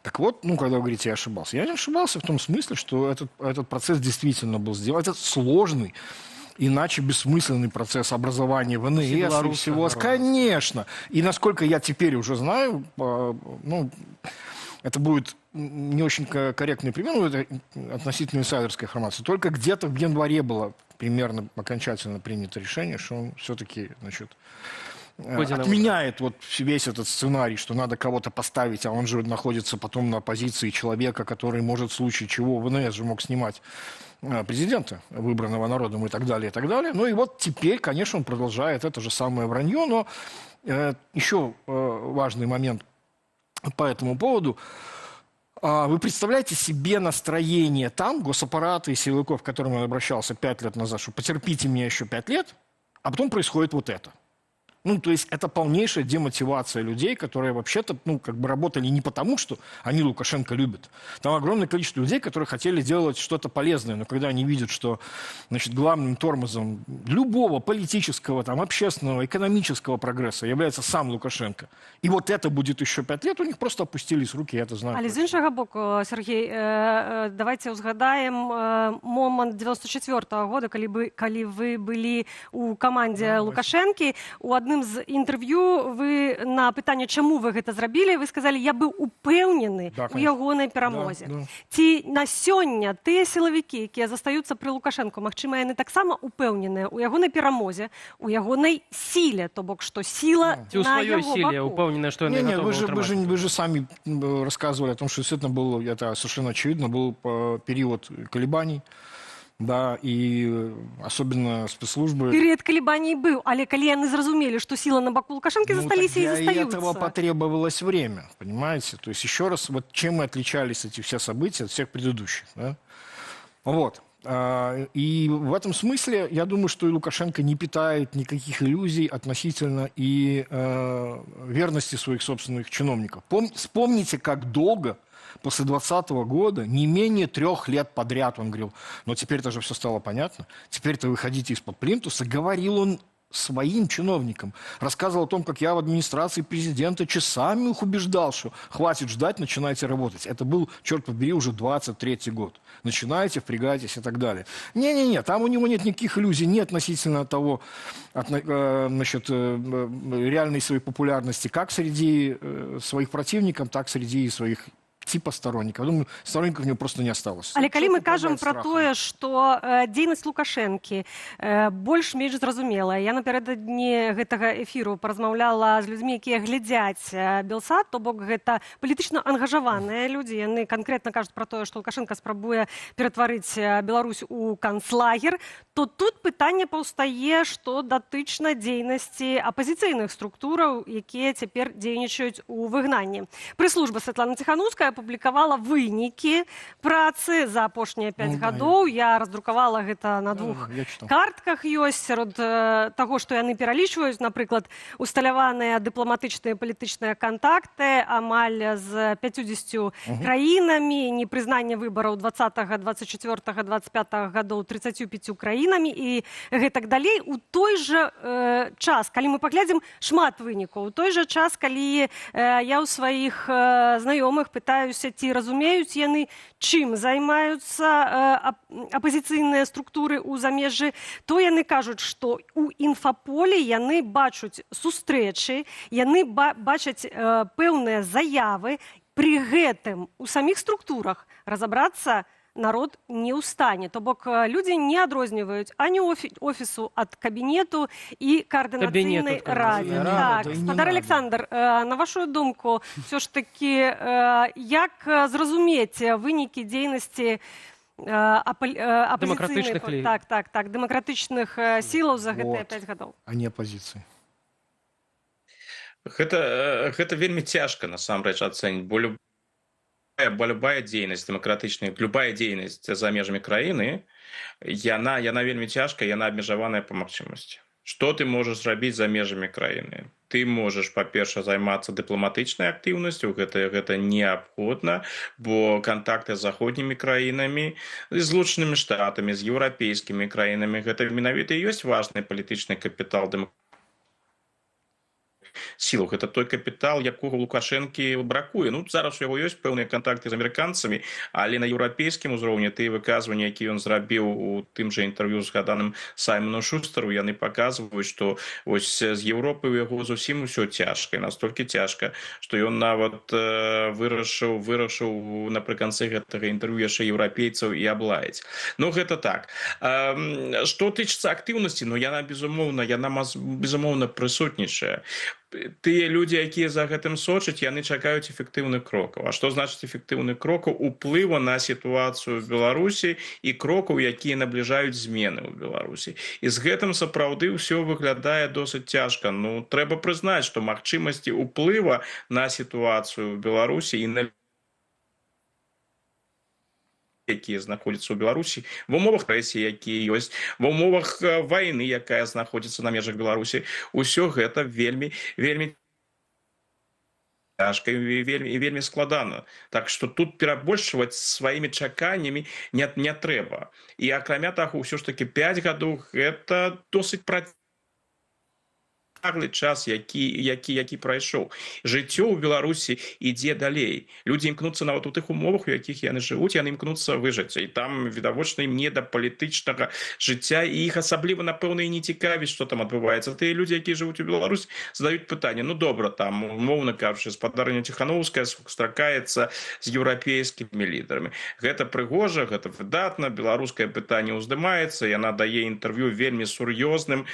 Так вот, ну, когда вы говорите, я ошибался. Я не ошибался в том смысле, что этот процесс действительно был сделан. Это сложный, иначе бессмысленный процесс образования ВНС и всего. Конечно. И насколько я теперь уже знаю, ну, это будет не очень корректный пример, но это относительно инсайдерской информации. Только где-то в январе было примерно окончательно принято решение, что он все-таки, значит, отменяет вот весь этот сценарий, что надо кого-то поставить, а он же находится потом на позиции человека, который может в случае чего ВНС же мог снимать президента, выбранного народом и так далее, и так далее. Ну и вот теперь, конечно, он продолжает это же самое вранье, но еще важный момент по этому поводу. Вы представляете себе настроение там, госаппарата и силовиков, к которым он обращался 5 лет назад, что потерпите меня еще 5 лет, а потом происходит вот это. Ну, то есть это полнейшая демотивация людей, которые вообще-то, ну, как бы работали не потому, что они Лукашенко любят. Там огромное количество людей, которые хотели делать что-то полезное, но когда они видят, что, значит, главным тормозом любого политического, там, общественного, экономического прогресса является сам Лукашенко, и вот это будет еще 5 лет, у них просто опустились руки, я это знаю. Але з іншого боку, Сергій, давайте узгадаем момент 94-го года, калі вы были у камандзе Лукашенкі. У адным з інтэрв'ю вы на пытанне, чаму вы гэта зрабілі, вы сказалі, я быў упэўнены у ягонай перамозе. Ці на сёння тыя сілавікі, якія застаюцца пры Лукашэнку, магчыма, яны таксама упэўненыя у ягонай перамозе, у ягонай сіле, то бок, што сіла на яго баку. Вы же сами рассказывали о том, что действительно был, это совершенно очевидно, был период колебаний. Да, и особенно спецслужбы... Период колебаний был, але калі яны зразумелі, что сила на боку Лукашенко, засталіся и застаются. Для этого потребовалось время, понимаете? То есть, еще раз, вот чем мы отличались эти все события от всех предыдущих, да? Вот. И в этом смысле, я думаю, что и Лукашенко не питает никаких иллюзий относительно и верности своих собственных чиновников. Вспомните, как долго... После 2020 года не менее 3 лет подряд он говорил, но теперь-то же все стало понятно, теперь-то выходите из-под плинтуса. Говорил он своим чиновникам, рассказывал о том, как я в администрации президента часами их убеждал, что хватит ждать, начинайте работать. Это был, черт побери, уже 23-й год. Начинайте, впрягайтесь и так далее. Не-не-не, там у него нет никаких иллюзий ни относительно того, насчет реальной своей популярности, как среди своих противников, так среди своих типа сторонников. Думаю, сторонников у него просто не осталось. Але калі мы кажам пра тое, што дзейнасць Лукашэнкі больш-менш зразумелая. Я напярэдадні гэтага эфіру паразмаўляла з людзьмі, якія глядзяць Белсат, то бок гэта палітычна ангажаваныя людзі. Яны канкрэтна кажуць пра тое, што Лукашенко спрабуе ператварыць Беларусь у канцлагер. То тут пытанне паўстае, што датычна дзейнасці апазіцыйных структураў, якія цяпер дзейнічаюць у выгнанні. Прэс-служба Святлана Ціханаўская апублікавала вынікі працы за апошнія 5 гадоў. Я раздрукавала гэта на двух картках ёсць. Сярод таго, што яны пералічваюць, напрыклад, усталяваныя дыпламатычныя і палітычныя кантакты амаль з 50 краінамі, непрызнанне выбараў 20-го, 24-го, 25-го гадоў 35 краінамі і гэтак далей. У той жа час, калі мы паглядзім шмат вынікаў, у той жа час, калі я ў сваіх знаёмых пытаюся, ці разумеюць яны, чым займаюцца апазіцыйныя структуры ў замежжы, то яны кажуць, што у інфаполі яны бачаць сустрэчы, яны бачаць пэўныя заявы. Пры гэтым у саміх структурах разабрацца народ не ў стане. То бок людзі не адрозніваюць ані офісу ад кабінету і коаардынацыйнай радзе. Так, гаспадар Александр, на вашу думку, все ж таки, як зразумець вынікі дзейнасці дэмакратычных сілаў за гэтыя 5 гадоў? А не апозіцыі. Гэта вельмі цяжка, насамрэч, ацэніць, бо любая дзейнасць дэмакратычная, любая дзейнасць за межамі краіны, яна вельмі цяжкая, яна абмежаваная па магчымасці. Што ты можаш зрабіць за межамі краіны? Ты можаш, па-першае, займацца дыпламатычнай актыўнасцю, гэта неабходна, бо кантакты з заходнімі краінамі, з Злучанымі Штатамі, з еўрапейскімі краінамі, гэта менавіта і ёсць важны палітычны капітал сілаў. Гэта той капітал, якога Лукашэнкі бракуе. Ну, зараз у яго ёсць пэўныя кантакты з амерыканцамі, але на еўрапейскім узроўні тыя выказванні, які ён зрабіў у тым жа інтэрв'ю з згаданым Саймону Шустару, яны паказваюць, што вось з Еўропы ў яго зусім усё цяжка, і настолькі цяжка, што ён нават вырашыў напрыканцы гэтага інтэрв'ю яшчэ еўрапейцаў і аблаяць. Ну, гэта так. Што тычыцца актыўнасці, ну, яна безумоўна прысутнічае. Тыя людзі, якія за гэтым сочаць, яны чакаюць эфектыўных крокаў. А што значыць эфектыўных крокаў? Уплыву на сітуацыю в Беларусі і крокаў, якія набліжаюць змены ў Беларусі. І з гэтым сапраўды ўсё выглядае досыць цяжка. Ну, трэба прызнаць, што магчымасці ўплыва на сітуацыю в Беларусі і на якія знаходзяцца ў Беларусі, в умовах рэсіі, якія ёсць, в умовах вайны, якая знаходзіцца на межах Беларусі, усё гэта вельмі цяжка і вельмі складана. Так што тут перабольшваць сваімі чаканнямі не трэба. І акрамя таго, ўсё ж такі 5 гадоў гэта досыць час, які прайшоў. Жыццё ў Беларусі ідзе далей. Людзі імкнуцца нават у тых умовах, у якіх яны жывуць, яны імкнуцца выжыць. І там, відавочна, ім не да палітычнага жыцця, і іх асабліва, напэўна, і не цікавіць, што там адбываецца. Тыя людзі, якія жывуць у Беларусі, задаюць пытанне, ну добра, там, умоўна кажучы, спадарня Ціхановская сустракаецца з еўрапейскімі лідарамі. Гэта прыгожа, гэта выдатна, беларускае пытанне ўздымаецца, яна дае інтэрв'ю вельмі сур'ёзным,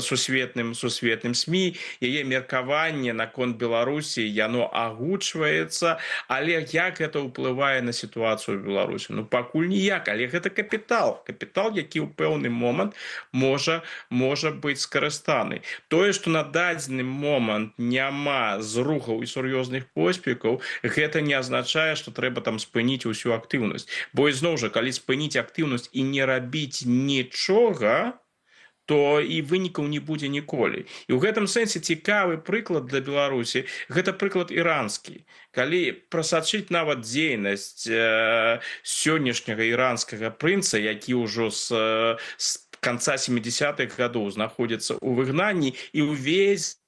сусветным СМІ, яе меркаванне наконт Беларусі, яно агучваецца, але як гэта ўплывае на сітуацыю ў Беларусі? Ну, пакуль ніяк, але гэта капітал, які ў пэўны момант можа быць скарыстаны. Тое, што на дадзены момант няма зрухаў і сур'ёзных поспехаў, гэта не азначае, што трэба там спыніць усю актыўнасць. Бо ізноў жа, калі спыніць актыўнасць і не рабіць нічога, то і вынікаў не будзе ніколі. І ў гэтым сэнсе цікавы прыклад для Беларусі, гэта прыклад іранскі. Калі прасачыць нават дзейнасць сённяшняга іранскага прынца, які ўжо з канца 70-х гадоў знаходзіцца ў выгнанні, і ўвесь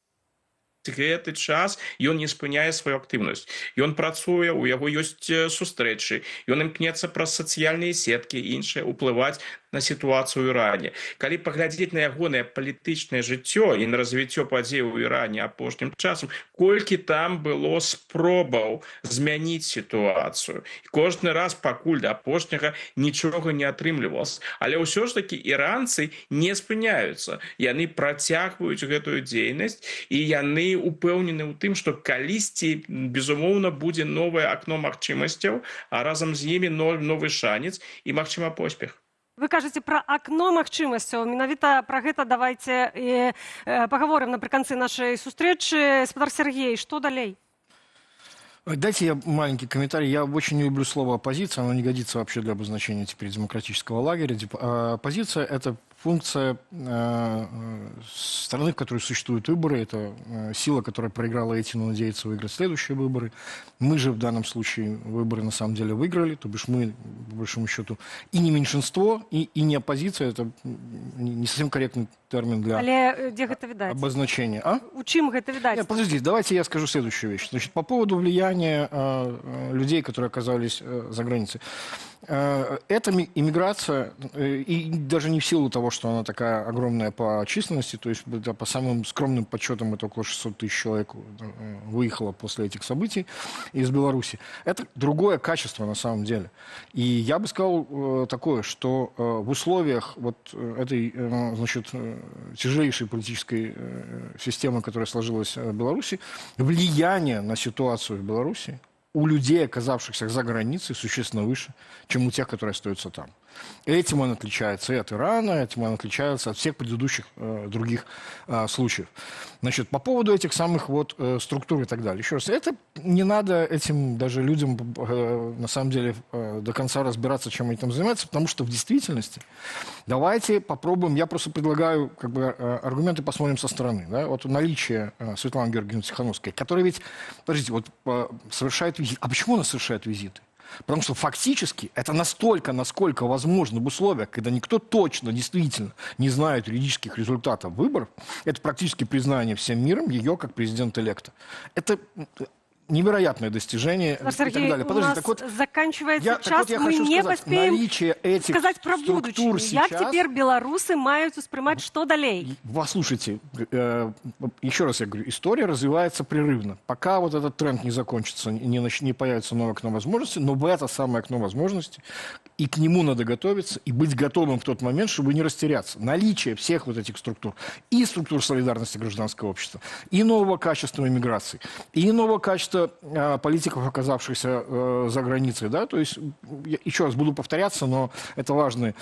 гэты час ён не спыняе сваю актыўнасць. Ён працуе, у яго ёсць сустрэчы, ён імкнецца праз сацыяльныя сеткі і іншыя ўплываць на сітуацыю ў Іране. Калі паглядзець на ягонае палітычнае жыццё і на развіццё падзей у Іране апошнім часам, колькі там было спробаў змяніць сітуацыю. І кожны раз пакуль да апошняга нічога не атрымлівалася. Але ўсё ж такі іранцы не спыняюцца. Яны працягваюць гэтую дзейнасць, і яны упэўнены ў тым, што калісьці, безумоўна, будзе новае акно магчымасцяў, а разам з імі новы шанец і, магчыма, поспех. Вы кажаце пра акно магчымасцяў. Менавіта пра гэта давайце пагаворым напрыканцы нашай сустрэчы. Гаспадар Сергей, што далей? Дайте я маленький комментарий. Я очень не люблю слово «оппозиция». Оно не годится вообще для обозначения теперь демократического лагеря. Оппозиция – это функция страны, в которой существуют выборы. Это сила, которая проиграла эти, но надеется выиграть следующие выборы. Мы же в данном случае выборы на самом деле выиграли. То бишь мы, по большому счету, и не меньшинство, и не оппозиция. Это не совсем корректный термин для обозначения. А? У чым гэта відаць? Нет, подождите, давайте я скажу следующую вещь. Значит, по поводу влияния людей, которые оказались за границей. Эта иммиграция, и даже не в силу того, что она такая огромная по численности, то есть по самым скромным подсчетам это около 600 тысяч человек выехало после этих событий из Беларуси. Это другое качество на самом деле. И я бы сказал такое, что в условиях вот этой, значит, тяжелейшей политической системы, которая сложилась в Беларуси, влияние на ситуацию в Беларуси у людей, оказавшихся за границей, существенно выше, чем у тех, которые остаются там. Этим он отличается и от Ирана, этим он отличается от всех предыдущих других случаев. Значит, по поводу этих самых вот структур и так далее. Еще раз, это не надо этим даже людям на самом деле до конца разбираться, чем они там занимаются, потому что в действительности давайте попробуем, я просто предлагаю как бы аргументы посмотрим со стороны. Да? Вот наличие Светланы Георгиевны Тихановской, которая ведь, подождите, вот совершает визит. А почему она совершает визиты? Потому что фактически это настолько, насколько возможно в условиях, когда никто точно, действительно не знает юридических результатов выборов, это практически признание всем миром ее как президента-электа. Это невероятное достижение и так далее. Подожди, так вот, заканчивается час, мы не поспеем сказать про будущее. Як теперь белорусы мают успрымать, что далей? Послушайте, еще раз я говорю, история развивается прерывно. Пока вот этот тренд не закончится, не появится новое окно возможностей, но в это самое окно возможностей, и к нему надо готовиться, и быть готовым в тот момент, чтобы не растеряться. Наличие всех вот этих структур, и структур солидарности гражданского общества, и нового качества иммиграции, и нового качества политиков, оказавшихся за границей, да, то есть, еще раз буду повторяться, но это важный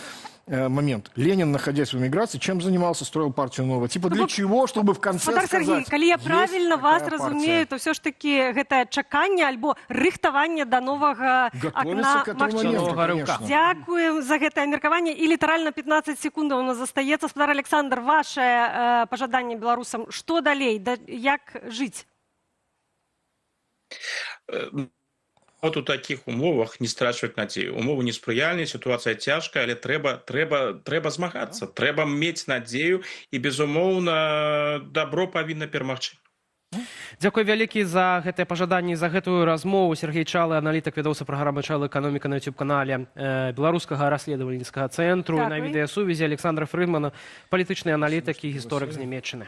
момент. Ленин, находясь в эмиграции, чем занимался? Строил партию нового. Типа для чего? Чтобы в конце сказать... Сергей, калі я правильно вас разумею, то все ж таки гэта чаканне альбо рыхтаванне до нового окна магчымасцяў. Дякуем за гэтае меркаванне. І літаральна 15 секундаў у нас застаецца. Спадар Александр, ваше пожаданне беларусам, што далей? Як жыць? Вот у таких умовах не страчваць надзею. Умовы неспрыяльныя, сітуацыя цяжкая, але трэба змагацца, трэба мець надзею і, безумоўна, добро павінна перамагчы. Дзякуй вялікі за гэтае пажаданне, за гэтую размову. Сергей Чалы, аналітык, ведаўца праграмы «Чалы эканоміка» на YouTube-канале Беларускага расследавальніцкага цэнтру. На відэасувязі Александр Фрыдман, палітычны аналітык і гісторык з Нямецчыны.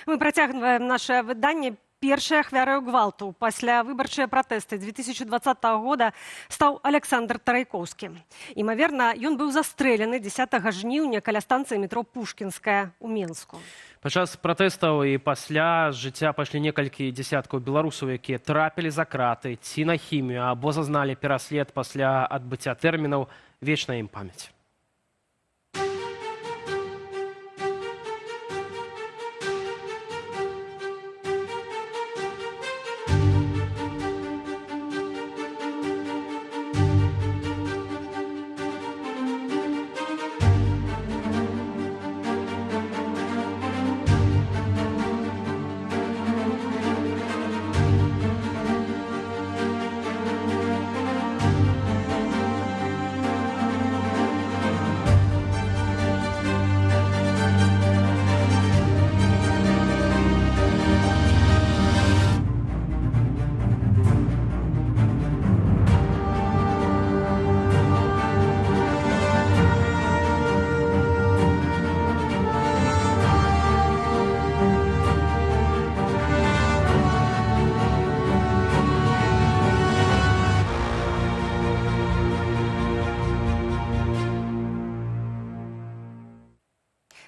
Мы працягваем наше выданне. Першай ахвяраю гвалту пасля выбарчыя пратэсты 2020 года стаў Александр Тарайкоўскі. Імаверна, ён быў застрэлены 10 жніўня каля станцыі метро Пушкінская ў Менску. Падчас пратэстаў і пасля з жыцця пайшлі некалькі дзясяткаў беларусаў, якія трапілі за краты ці на хімію, або зазналі пераслед пасля адбыцця тэрмінаў. Вечная ім памяць.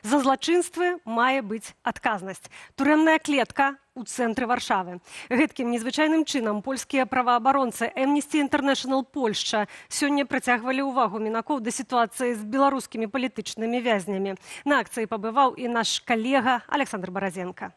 За злачынствы мае быць адказнасць. Турэмная клетка ў цэнтры Варшавы. Гэткім незвычайным чынам польскія праваабаронцы Amnesty International Польшча сёння прыцягвалі ўвагу мінакоў да сітуацыі з беларускімі палітычнымі вязнямі. На акцыі пабываў і наш калега Александр Баразенко.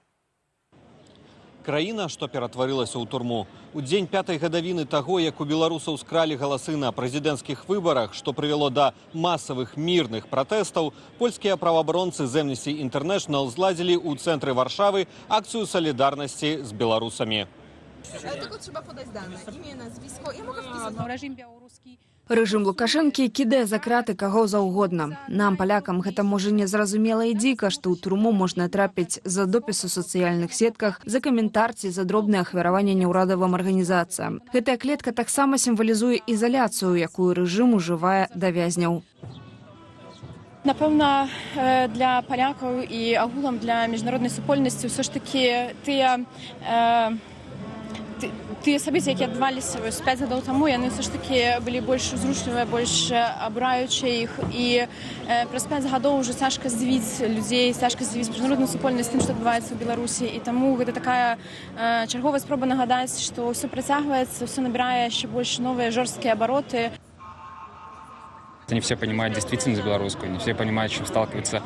краіна, што ператварылася ў турму. У дзень 5-й гадавіны таго, як у беларусаў скралі галасы на прэзідэнцкіх выбарах, што прывяло да масавых мірных пратэстаў, польскія праваабаронцы з Amnesty International зладзілі ў цэнтры Варшавы акцыю салідарнасці з беларусамі. Tylko trzeba podać dane, imię, nazwisko. Ja mogę wpisać. Reżim białoruski. Рэжым Лукашэнкі кідае за краты каго заўгодна. Нам, палякам, гэта можа незразумела і дзіка, што ў турму можна трапіць за допіс у сацыяльных сетках, за каментар ці за дробнае ахвяраванне няўрадавым арганізацыям. Гэтая клетка таксама сімвалізуе ізаляцыю, якую рэжым ужывае да вязняў. Напэўна, для палякаў і агулам для міжнароднай супольнасці ўсё ж такі тыя сабіцці, які адбываліся 5 гадоў таму, яны ўсё ж такі былі больш зручлівыя, больш абураючыя іх. І праз 5 гадоў ўжо цяжка здзівіць людзей, цяжка здзівіць міжнародную супольнасць тым, што адбываецца ў Беларусі. І таму гэта такая чарговая спроба нагадаць, што ўсё працягваецца, ўсё набірае яшчэ больш новыя жорсткія абароты. Не все понимают действительность белорусскую, не все понимают, с чем сталкиваются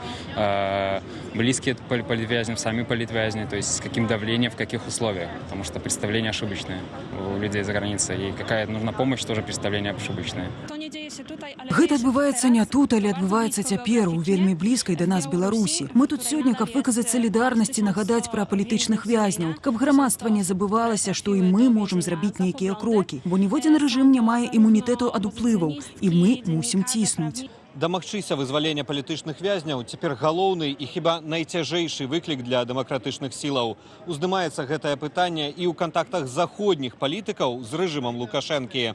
близкие политвязни, сами политвязни, то есть с каким давлением, в каких условиях, потому что представление ошибочное у людей за границей, и какая нужна помощь, тоже представление ошибочное. Гэта адбываецца не тут, але адбываецца цяпер у вельмі блізкай да нас Беларусі. Мы тут сёння, каб выказаць салідарнасць і нагадаць пра палітычных вязняў, каб грамадства не забывалася, што і мы можам зрабіць нейкія крокі, бо ніводзін рэжым не мае імунітэту ад уплываў, і мы мусім ціснуць. Дамагчыся вызвалення палітычных вязняў цяпер галоўны і хіба найцяжэйшы выклік для дэмакратычных сілаў. Уздымаецца гэтае пытанне і ў кантактах заходніх палітыкаў з рэжымам Лукашэнкі.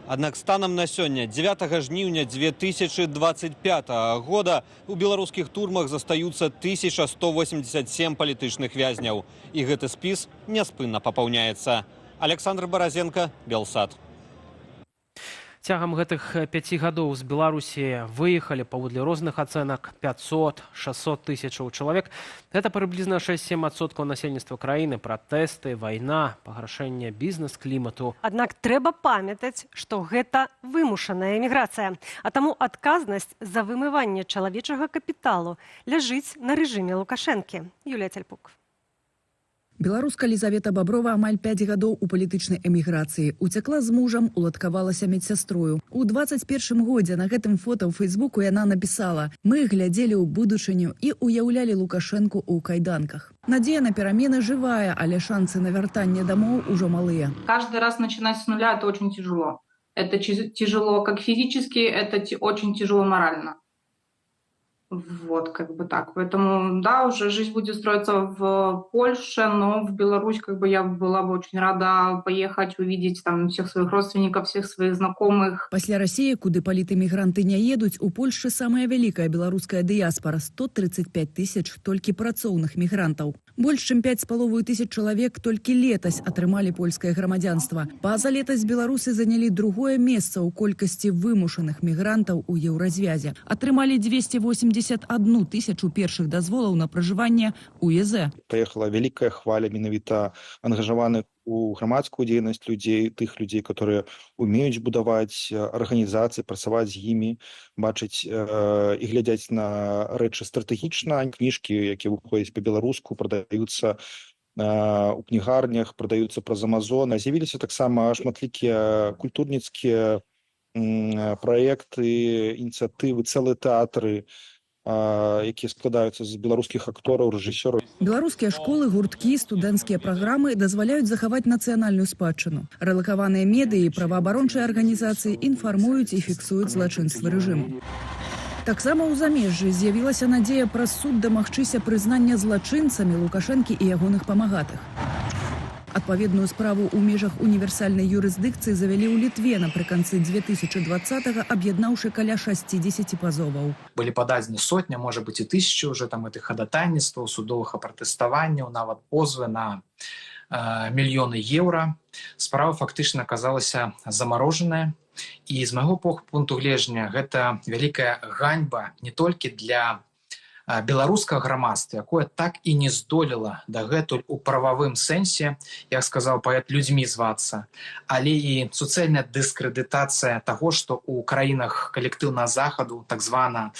Аднак станам на сёння, 9 жніўня 2025 года, у беларускіх турмах застаюцца 1187 палітычных вязняў. І гэты спіс няспынна папаўняецца. Александр Баразенко, Белсат. Цягам гэтых 5 гадоў з Беларусі выехалі, паводле розных ацэнак, 500-600 тысячаў чалавек. Гэта прыблізна 6-7% насельніцтва краіны, пратэсты, вайна, пагаршэнне бізнес-клімату. Аднак трэба памятаць, што гэта вымушаная эміграцыя, а таму адказнасць за вымыванне чалавечага капіталу ляжыць на рэжыме Лукашэнкі. Юлія Цяльпук. Беларуска Лізавета Баброва амаль 5 гадоў у палітычнай эміграцыі. Уцякла з мужам, уладкавалася медсястрою. У 21 годзе на гэтым фота ў Фейсбуку яна напісала: «Мы глядзелі ў будучыню і уяўлялі Лукашэнку ў кайданках. Надзея на перамены жывая, але шансы на вяртанне дамоў ужо малыя». Каждый раз начинать с нуля – это очень тяжело. Это тяжело как физически, это очень тяжело морально. Вот, как бы так. Поэтому, да, уже жизнь будет строиться в Польше, но в Беларусь, как бы, я была бы очень рада поехать, увидеть там всех своих родственников, всех своих знакомых. Пасля России, куды палітэмігранты не едуць, у Польшчы самая вялікая беларуская дыяспара – 135 тысяч толькі працоўных мігрантаў. Больш чым 5,5 тысяч чалавек толькі летась атрымалі польскае грамадзянства. Па-за летась беларусы занялі другое месца ў колькасці вымушаных мігрантаў у еўразвязе. Атрымалі 281 тысячу першых дазволаў на пражыванне у ЕЗ. Поехала вялікая хваля менавіта ангажаваных у грамадскую дзейнасць людзей, тых людзей, которые умеюць будаваць арганізацыі, працаваць з імі, бачыць і глядзяць на рэчы стратэгічна. Кніжкі, якія выходзяць па-беларуску, прадаюцца у кнігарнях, прадаюцца праз Амазон. З'явіліся таксама шматлікія культурніцкія праекты, ініцыятывы, цэлыя тэатры, якія складаюцца з беларускіх актораў, рэжысёраў. Беларускія школы, гурткі, студэнцкія праграмы дазваляюць захаваць нацыянальную спадчыну. Рэлакаваныя медыі і праваабарончыя арганізацыі інфармуюць і фіксуюць злачынствы рэжыму. Таксама ў замежжы з'явілася надзея праз суд дамагчыся прызнання злачынцамі Лукашэнкі і ягоных памагатых. Адпаведную справу ў межах універсальнай юрысдыкцыі завялі ў Літве напрыканцы 2020-го, аб'яднаўшы каля 60 пазоваў. Былі пададзены сотня, можа быць і тысячы ўжо там гэтых хадатайніцтваў, судовых апратэставанняў, нават позвы на мільёны еўра. Справа фактычна аказалася замарожаная. І з майго пункту гледжання гэта вялікая ганьба не толькі для беларускага грамадства, якое так і не здолела дагэтуль у прававым сэнсе, як сказаў паэт, людзьмі звацца, але і суцэльная дыскрэдытацыя таго, што ў краінах калектыўнага захаду так звана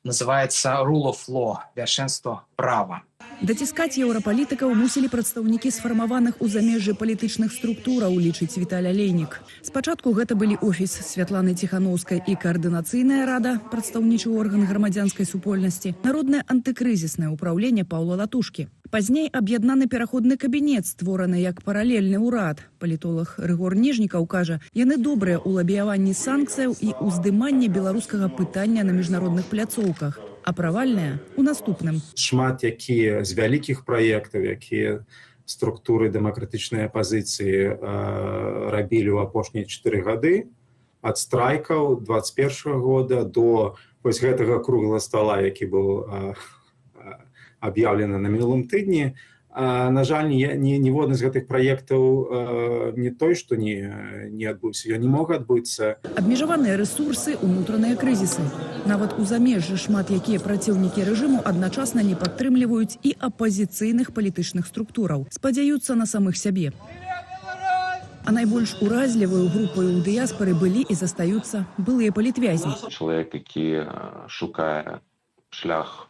называецца rule of law, вяршэнства права. Даціскаць еўрапалітыкаў мусілі прадстаўнікі сфармаваных у замежжы палітычных структураў, лічыць Віталь Алейнік. Спачатку гэта былі офіс Святланы Ціханаўскай і каардынацыйная рада, прадстаўнічы орган грамадзянскай супольнасці, народнае антыкрызіснае ўпраўленне Паўла Латушкі. Пазней аб'яднаны пераходны кабінет, створаны як паралельны ўрад. Палітолог Рыгор Ніжнікаў кажа, яны добрыя ў лабіяванні санкцыяў і ўздыманні беларускага пытання на міжнародных пляцоўках, а правальныя ў наступным. Шмат якія з вялікіх праектаў, якія структуры дэмакратычнай апазіцыі рабілі ў апошнія 4 гады, ад страйкаў 21 года до вось гэтага круглага стола, які быў аб'яўлена на мінулым тыдні. На жаль, ніводны з гэтых праектаў не той, што не адбыўся, ён не мог адбыцца. Абмежаваныя рэсурсы, унутраныя крызісы. Нават у замежжы шмат якія праціўнікі рэжыму адначасна не падтрымліваюць і апазіцыйных палітычных структураў, спадзяюцца на самых сябе. А найбольш уразліваю групаю ў дыяспары былі і застаюцца былыя палітвязні. Чалавек, які шукае шлях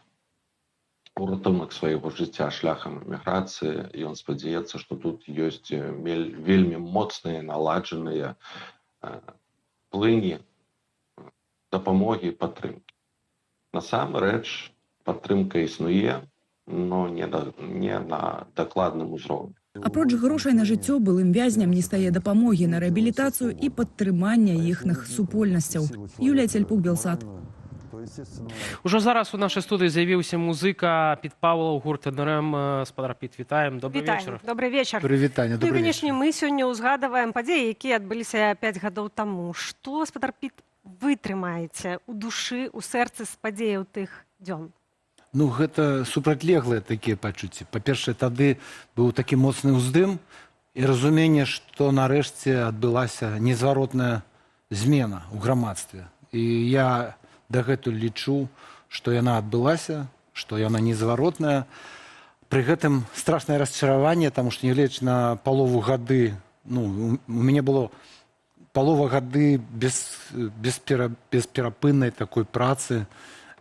уратунак свайго жыцця шляхам эміграцыі, і ён спадзяецца, што тут ёсць вельмі моцныя наладжаныя плыні дапамогі і падтрымкі. Насамрэч, падтрымка існуе, но не на дакладным узроўні. Апроч грошай на жыццё былым вязням не стае дапамогі на рэабілітацыю і падтрымання іхных супольнасцяў. Юлія Цельпук, Белсат. Ужо зараз у нашай студыі з'явіўся музыка Піт Паўлаў, гурт НРМ. Спадар Піт, вітаем. Добрый вечар. Добрый вечар. Прывітанне, Ну і, добрый канешне, мы сёння ўзгадаваем падзеі, якія адбыліся 5 гадоў таму. Што, спадар Піт, вы трымаеце ў душы, у сэрцы з падзеяў тых дзён? Ну, гэта супрацьлеглыя такія пачуцці. Па-першае, тады быў такі моцны ўздым і разуменне, што нарэшце адбылася незваротная змена ў грамадстве. І я дагэтуль лічу, што яна адбылася, што яна незваротная. Пры гэтым страшнае расчараванне, таму што нягледзячы на палову гады, ну, у мяне было палова гады без перапыннай такой працы,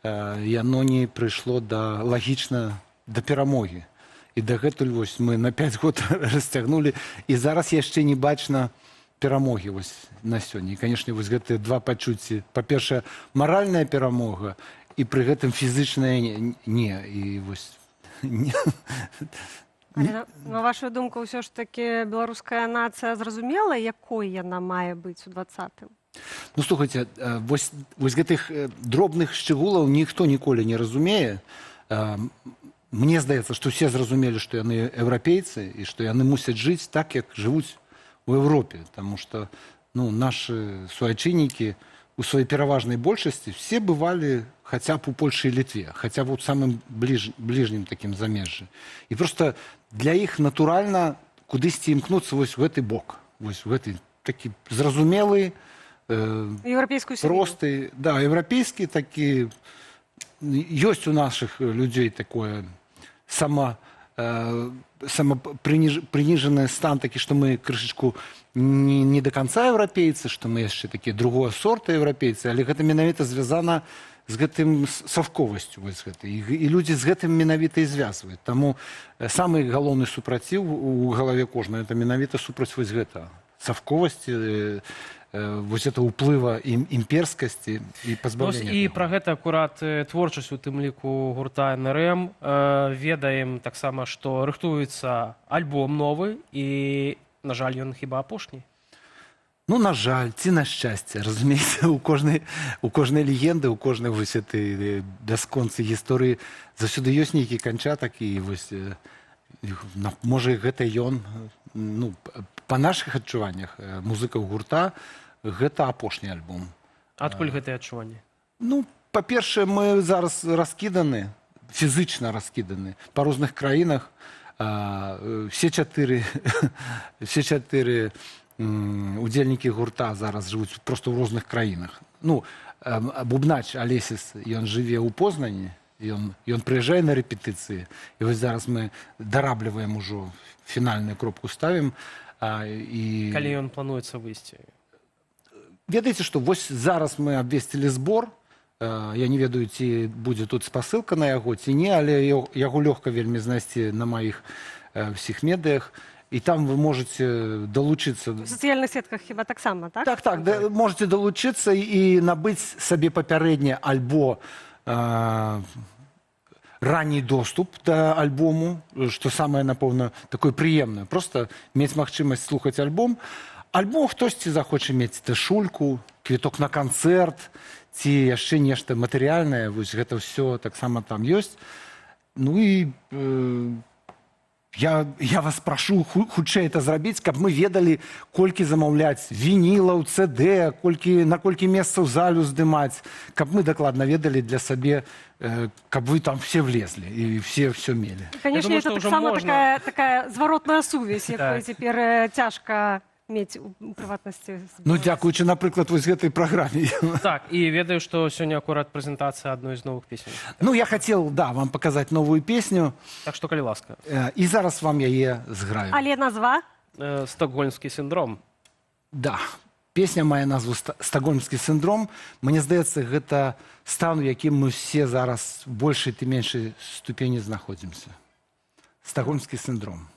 яно не прыйшло лагічна да перамогі. І дагэтуль вось мы на 5 год расцягнулі, і зараз яшчэ не бачна перамогі вось на сёння. І, канешне, вось гэтыя два пачуцці. Па-першае, маральная перамога, і пры гэтым фізычная не. І вось... Але, на вашу думку, ўсё ж такі беларуская нацыя зразумела, якой яна мае быць у 20-м? Ну, слухайце, вось гэтых дробных шчыгулаў ніхто ніколі не разумее. Мне здаецца, што все зразумелі, што яны еўрапейцы і што яны мусяць жыць так, як жывуць у Европе, потому что наши суайчыннікі у своей пераважной большасці все бывали хотя бы у Польши и Литве, хотя бы в самым ближнем таким замежжы. И просто для іх натуральна кудысьці імкнуцца вось в гэты бок, вось в гэты такі зразумелы, просты, да, европейский такі, ёсць у наших людей такое самоприниженный стан, такі, што мы крышечку не до конца европейцы, што мы яшчэ такія другого сорта европейцы, але гэта менавіта звязана з гэтым савковасцю. І людзі з гэтым менавіта і звязваюць. Таму самы галоўны супраціў у галаве кожнага, это менавіта супраць вось гэта савковасці, вось это ўплыва імперскасці і пазбаўлення. І пра гэта акурат творчасць у тым ліку гурта НРМ. Ведаем таксама, што рыхтуецца альбом новы і, на жаль, ён хіба апошні. Ну, на жаль, ці на шчасце, разумееце, у кожнай легенды, у кожнай вось этой бясконцай гісторыі заўсёды ёсць нейкі канчатак, і вось можа гэта ён, ну, па нашых адчуваннях музыкаў гурта гэта апошні альбом. Адкуль гэтыя адчуванні? Ну, па-першае, мы зараз раскіданы, фізычна раскіданы па розных краінах. Все чатыры удзельнікі гурта зараз жывуць проста ў розных краінах. Ну, бубнач Алесіс, ён жыве ў Познані, ён прыязджае на рэпетыцыі, і вось зараз мы дарабліваем ужо, фінальную кропку ставім. Калі ён плануецца выйсці? Ведаеце, што вось зараз мы абвесцілі збор, Я не ведаю, ці будзе тут спасылка на яго, ці не, але яго лёгка вельмі знайсці на маіх всіх медыях. І там вы можете долучиться. В сацыяльных сетках хіба таксама, так? Так, можете долучиться і набыць сабе папярэдне альбо ранний доступ до альбому, что самое, напэўна, такое прыемнае. Просто мець магчымасць слухаць альбом. Альбо хтосьці захоча мець тышульку, квіток на канцэрт, ці яшчэ нешта матэрыяльнае. Вось гэта ўсё таксама там ёсць. Ну і я вас прашу хутчэй это зрабіць, каб мы ведалі, колькі замаўляць вінілаў, CD, на колькі месцаў залю здымаць, каб мы дакладна ведалі для сабе, каб вы там все влезли и все мели. Конечно, это таксама такая зворотная сувязь, якой цяпер цяжка мець у прыватнасці. Ну, дзякуючы, напрыклад, вось гэтай праграме. Так, і ведаю, што сёння акурат прэзентацыя адной з новых песень. Ну, я хацеў, вам паказаць новую песню. Так што, калі ласка. І зараз вам яе зграю. Але назва? «Стокгольмскі сіндром». Да, песня мае назву «Стокгольмскі сіндром». Мне здаецца, гэта стан, у якім мы все зараз в большай ці меншай ступені знаходзімся. «Стокгольмскі сіндром».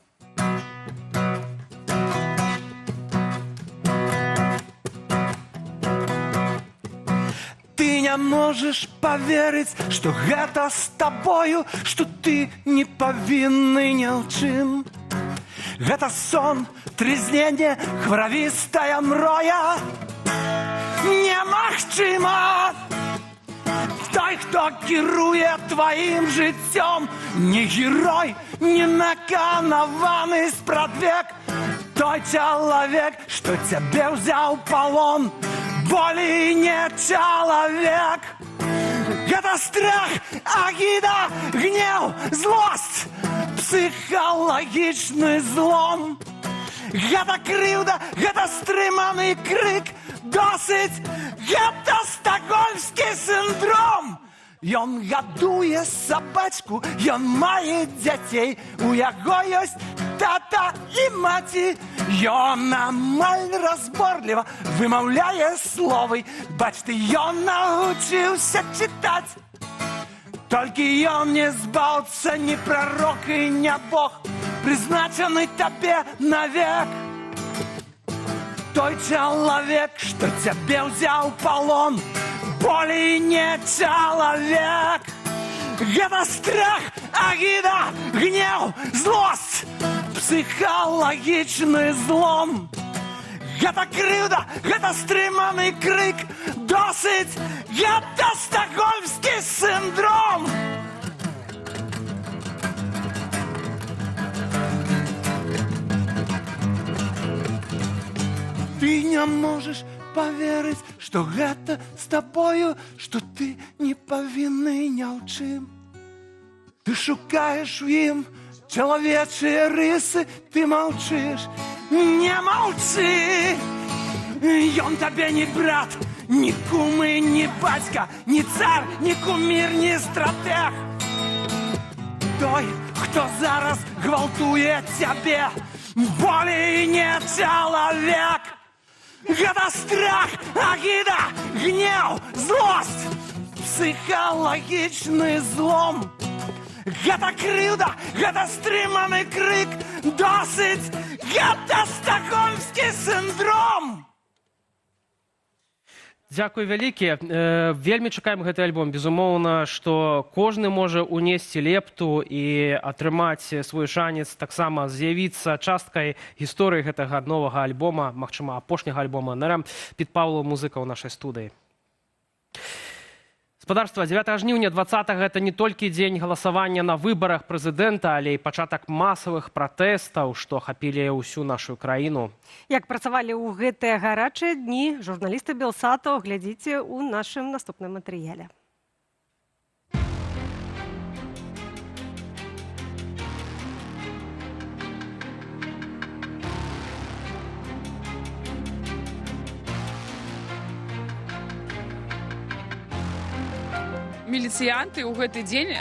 Ты не можешь поверить, что гэта с тобою, что ты не повинный ни в чем. Гэта сон, трязнение, хваравістая мроя. Немагчыма. Той, хто кіруе твоим жыццём, не герой, не наканаваны спрадвек. Той чалавек, што цябе ўзяў палон, болей не чалавек. Гэта страх, агіда, гнев, злость, псіхалагічны злом. Гэта крыўда, гэта стрыманы крык, досыць, гэта стокгольмскі сіндром. Ён гадуе сабачку, ён мае дзяцей, у яго ёсць тата і маці. Ён амаль разборліва вымаўляе словы, бачты, ён навучыўся чытаць. Толькі ён не збаўца, не прарок і не бог, прызначаны табе навек. Той чалавек, што цябе ўзяў палон, болей не чалавек. Гэта страх, агіда, гнев, злость, псіхалагічны злом. Гэта крыўда, гэта стрыманы крык, досыць, гэта стокгольмскі сіндром. Ты не можешь поверить, что гэта с тобою, что ты не повинный ни в чем. Ты шукаешь в им человечьи рысы, ты молчишь, не молчи. Ён тебе не брат, ни кумы, ни батька, ни царь, ни кумир, ни стратег. Той, кто зараз гвалтуе тебе, болей не человек. Гэта страх, агіда, гнев, злость, псіхалагічны злом. Гэта крыўда, гэта стрыманы крык, досыць, гэта стокгольмскі сіндром. Дзякуй вялікі. Вельмі чакаем гэты альбом. Безумоўна, што кожны можа унесці лепту і атрымаць свой шанец, таксама з'явіцца часткай гісторыі гэтага новага альбома, магчыма, апошняга альбома НРМ під Павлу музыка ў нашай студыі. Спадарства, 9 жніўня 20-го это не толькі дзень галасавання на выбарах прэзідэнта, але і пачатак масавых пратэстаў, што ахапілі ўсю нашу краіну. Як працавалі ў гэтыя гарачыя дні журналісты Белсату, глядзіце ў нашым наступным матэрыяле. Міліцыянты ў гэты дзень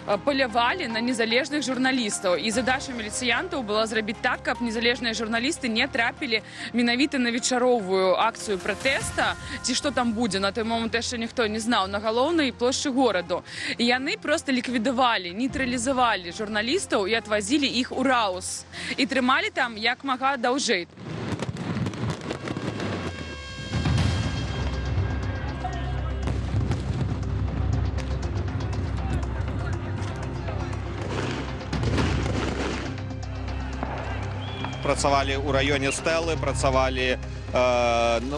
палявалі на незалежных журналістаў. І задача міліцыянтаў была зрабіць так, каб незалежныя журналісты не трапілі менавіта на вечаровую акцыю пратэста, ці што там будзе, на той момант яшчэ ніхто не знаў, на галоўнай плошчы гораду. І яны проста ліквідавалі, нейтралізавалі журналістаў і адвазілі іх у Раус. І трымалі там як мага даўжэй. Працавалі ў раёне Стэлы, працавалі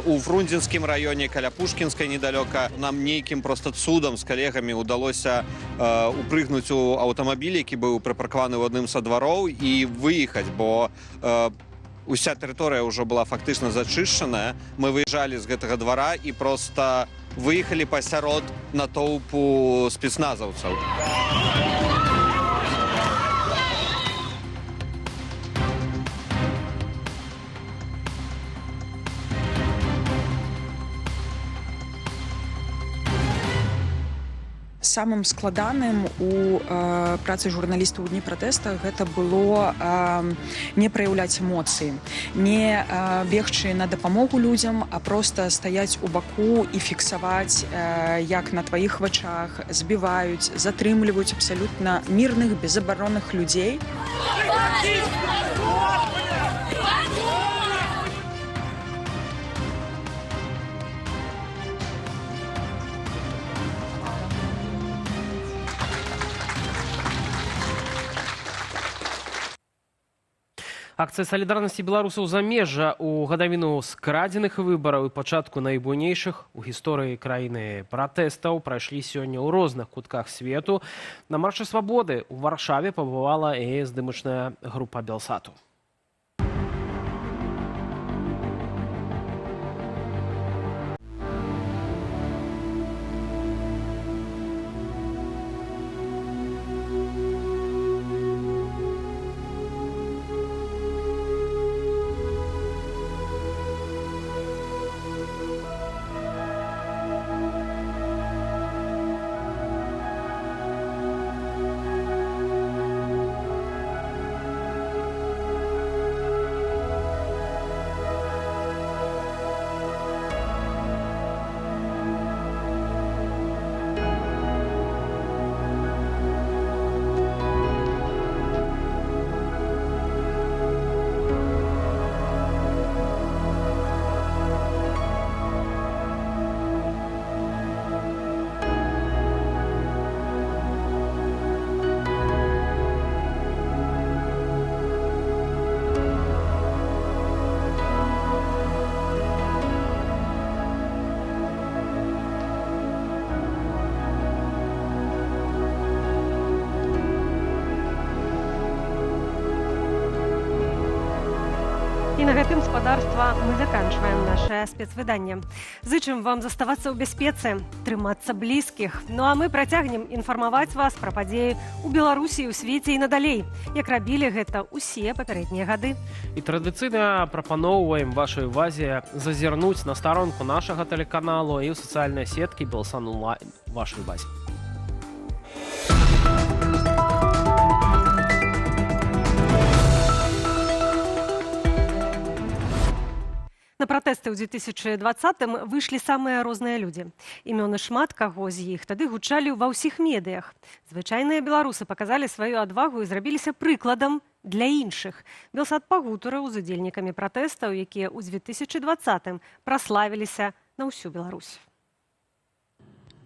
у Фрунзенскім раёне, каля Пушкінскай недалёка. Нам нейкім проста цудам з калегамі ўдалося упрыгнуць у аўтамабіль, які быў прыпаркаваны ў адным са двароў, і выехаць, бо уся тэрыторыя ўжо была фактычна зачышчаная. Мы выязджалі з гэтага двара і проста выехалі пасярод натоўпу спецназаўцаў. Самым складаным у працы журналістаў у дні пратэста гэта было не праяўляць эмоцыі, не бегчы на дапамогу людзям, а проста стаяць у баку і фіксаваць, як на тваіх вачах збіваюць, затрымліваюць абсалютна мірных, безабаронных людзей. Акцыя салідарнасці беларусаў замежжа ў гадавіну скрадзеных выбараў і пачатку найбуйнейшых у гісторыі краіны пратэстаў прайшлі сёння ў розных кутках свету. На маршы свабоды ў Варшаве пабывала і здымачная група Белсату. І на гэтым, спадарства, мы заканчваем наше спецвыданне. Зычым вам заставацца ў бяспецы, трымацца блізкіх. Ну а мы працягнем інфармаваць вас пра падзеі ў Беларусі, у свеце і надалей, як рабілі гэта ўсе папярэднія гады. І традыцыйна прапаноўваем вашай увазе зазірнуць на старонку нашага тэлеканалу і ў сацыяльныя сеткі Белсан онлайн вашай базе. На пратэсты ў 2020-м выйшлі самыя розныя людзі. Імёны шмат каго з іх тады гучалі ва ўсіх медыях. Звычайныя беларусы паказалі сваю адвагу і зрабіліся прыкладам для іншых. Белсат пагутарыў з удзельнікамі пратэстаў, якія ў 2020-м праславіліся на ўсю Беларусь.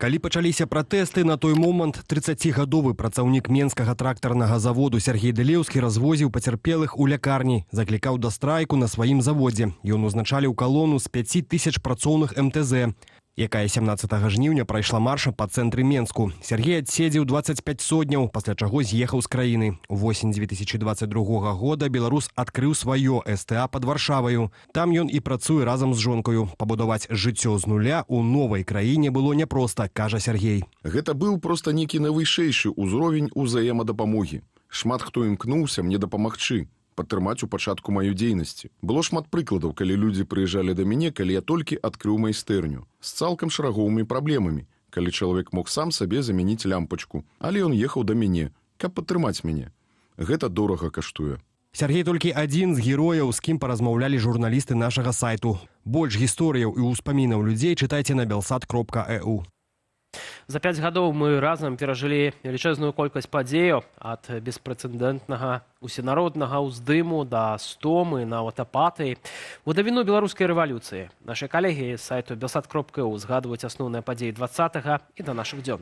Калі пачаліся пратэсты, на той момант 30-гадовы працаўнік Менскага трактарнага заводу Сергей Дэлеўскі развозіў пацярпелых у лякарні, заклікаў да страйку на сваім заводзе. Ён узначаліў калону з 5000 працоўных МТЗ, якая 17 жніўня прайшла марша па цэнтры Менску. Сергей адседзеў 25 сотняў, пасля чаго з'ехаў з краіны. Увосень 2022 года беларус адкрыў сваё СТА пад Варшаваю. Там ён і працуе разам з жонкаю. Пабудаваць жыццё з нуля ў новай краіне было няпроста, кажа Сергей. Гэта быў проста нейкі найвышэйшы ўзровень узаемадапамогі. Шмат хто імкнуўся мне дапамагчы, падтрымаць у пачатку маю дзейнасці. Было шмат прыкладаў, калі людзі прыязджалі да мяне, калі я толькі адкрыў майстэрню, з цалкам шараговымі праблемамі. калі чалавек мог сам сабе замяніць лямпачку, але ён ехаў да мяне, каб падтрымаць мяне. Гэта дорага каштуе. Сергей толькі адзін з герояў, з кім паразмаўлялі журналісты нашага сайту. Больш гісторыяў і ўспамінаў людзей чытайце на belsat.eu. За 5 гадоў мы разам перажылі велічэзную колькасць падзеяў ад беспрэцэдэнтнага усенароднага ўздыму да стомы, нават апатыі. У давіну беларускай рэвалюцыі нашы калегі з сайту belsat.eu згадваюць асноўныя падзеі 20-га і да нашых дзён.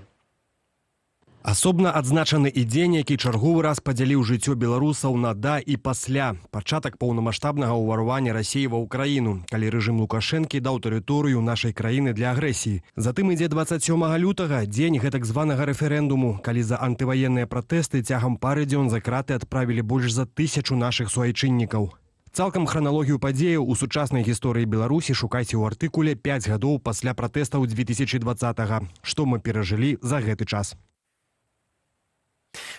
Асобна адзначаны і дзень, які чарговы раз падзяліў жыццё беларусаў на да і пасля. Пачатак паўнамаштабнага ўварвання Расіі ва ўкраіну, калі рэжым Лукашэнкі даў тэрыторыю нашай краіны для агрэсіі. Затым ідзе 27 лютага, дзень гэтак званага рэферэндуму, калі за антываенныя пратэсты цягам пары дзён за краты адправілі больш за 1000 нашых суайчыннікаў. Цалкам храналогію падзеяў у сучаснай гісторыі Беларусі шукайце ў артыкуле «5 гадоў пасля пратэстаў 2020-га». Што мы перажылі за гэты час.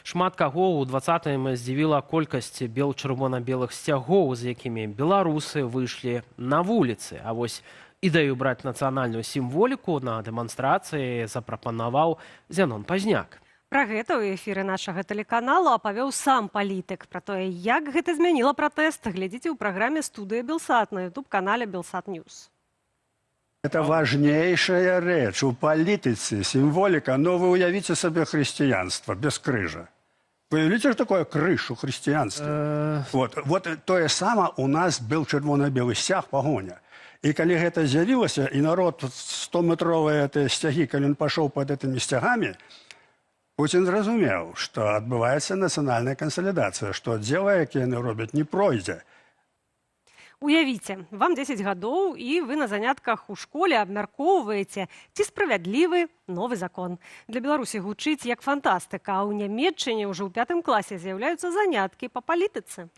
Шмат каго ў 20-м здзівіла колькасць бел-чырвона-белых сцягоў, з якімі беларусы выйшлі на вуліцы. А вось ідэю браць нацыянальную сімволіку на дэманстрацыі запрапанаваў Зянон Пазняк. Пра гэта ў эфіры нашага тэлеканалу апавёў сам палітык. Пра тое, як гэта змяніла пратэст, глядзіце ў праграме «Студыя Белсат» на YouTube-канале «Белсат Ньюс». Это важнейшая речь у политике, символика. Но вы уявите себе христианство без крыжа. Вы видите, что такое крыж у христианства? Вот то самое у нас был червоно-белый стяг погоня. И когда это з'явилось, и народ 100-метровые эти стяги, когда он пошел под этими стягами, Путин зразумел, что отбывается национальная консолидация, что дело, яке они робят, не пройдзе. Уявіце, вам 10 гадоў, і вы на занятках у школе абмяркоўваеце, ці справядлівы новы закон. Для Беларусі гучыць як фантастыка, а ў Нямецчыне ўжо ў 5 класе з'яўляюцца заняткі па палітыцы.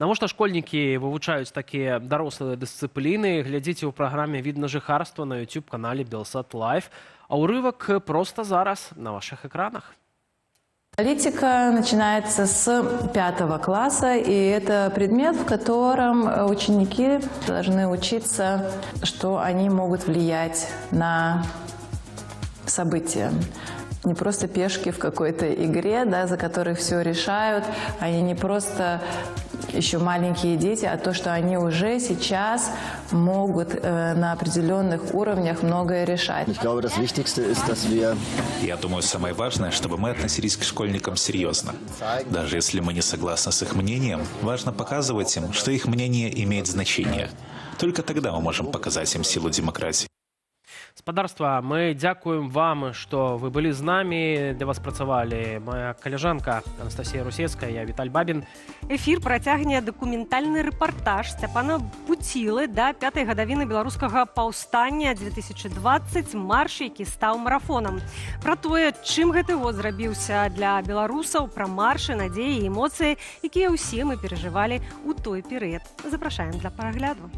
Навошта школьнікі вывучаюць такія дарослыя дысцыпліны, глядзіце ў праграме «Відна жыхарства» на YouTube-канале Belsat Live, а ўрывак проста зараз на вашых экранах. Политика начинается с 5 класса, и это предмет, в котором ученики должны учиться, что они могут влиять на события. Не просто пешки в какой-то игре, да, за которых все решают. Они не просто еще маленькие дети, а то, что они уже сейчас могут на определенных уровнях многое решать. Я думаю, самое важное, чтобы мы относились к школьникам серьезно. Даже если мы не согласны с их мнением, важно показывать им, что их мнение имеет значение. Только тогда мы можем показать им силу демократии. Спадарства, мы дзякуем вам, што вы былі з намі. Для вас працавалі моя каляжанка Анастасія Русецкая, я Віталь Бабін. Эфір працягне дакументальны рэпартаж Сцяпана Буцілы да 5-й гадавіны беларускага паўстання 2020, марш, які стаў марафонам. Пра тое, чым гэты год зрабіўся для беларусаў, пра маршы, надзеі і эмоцыі, якія ўсе мы перажывалі ў той перыяд. Запрашаем для прагляду.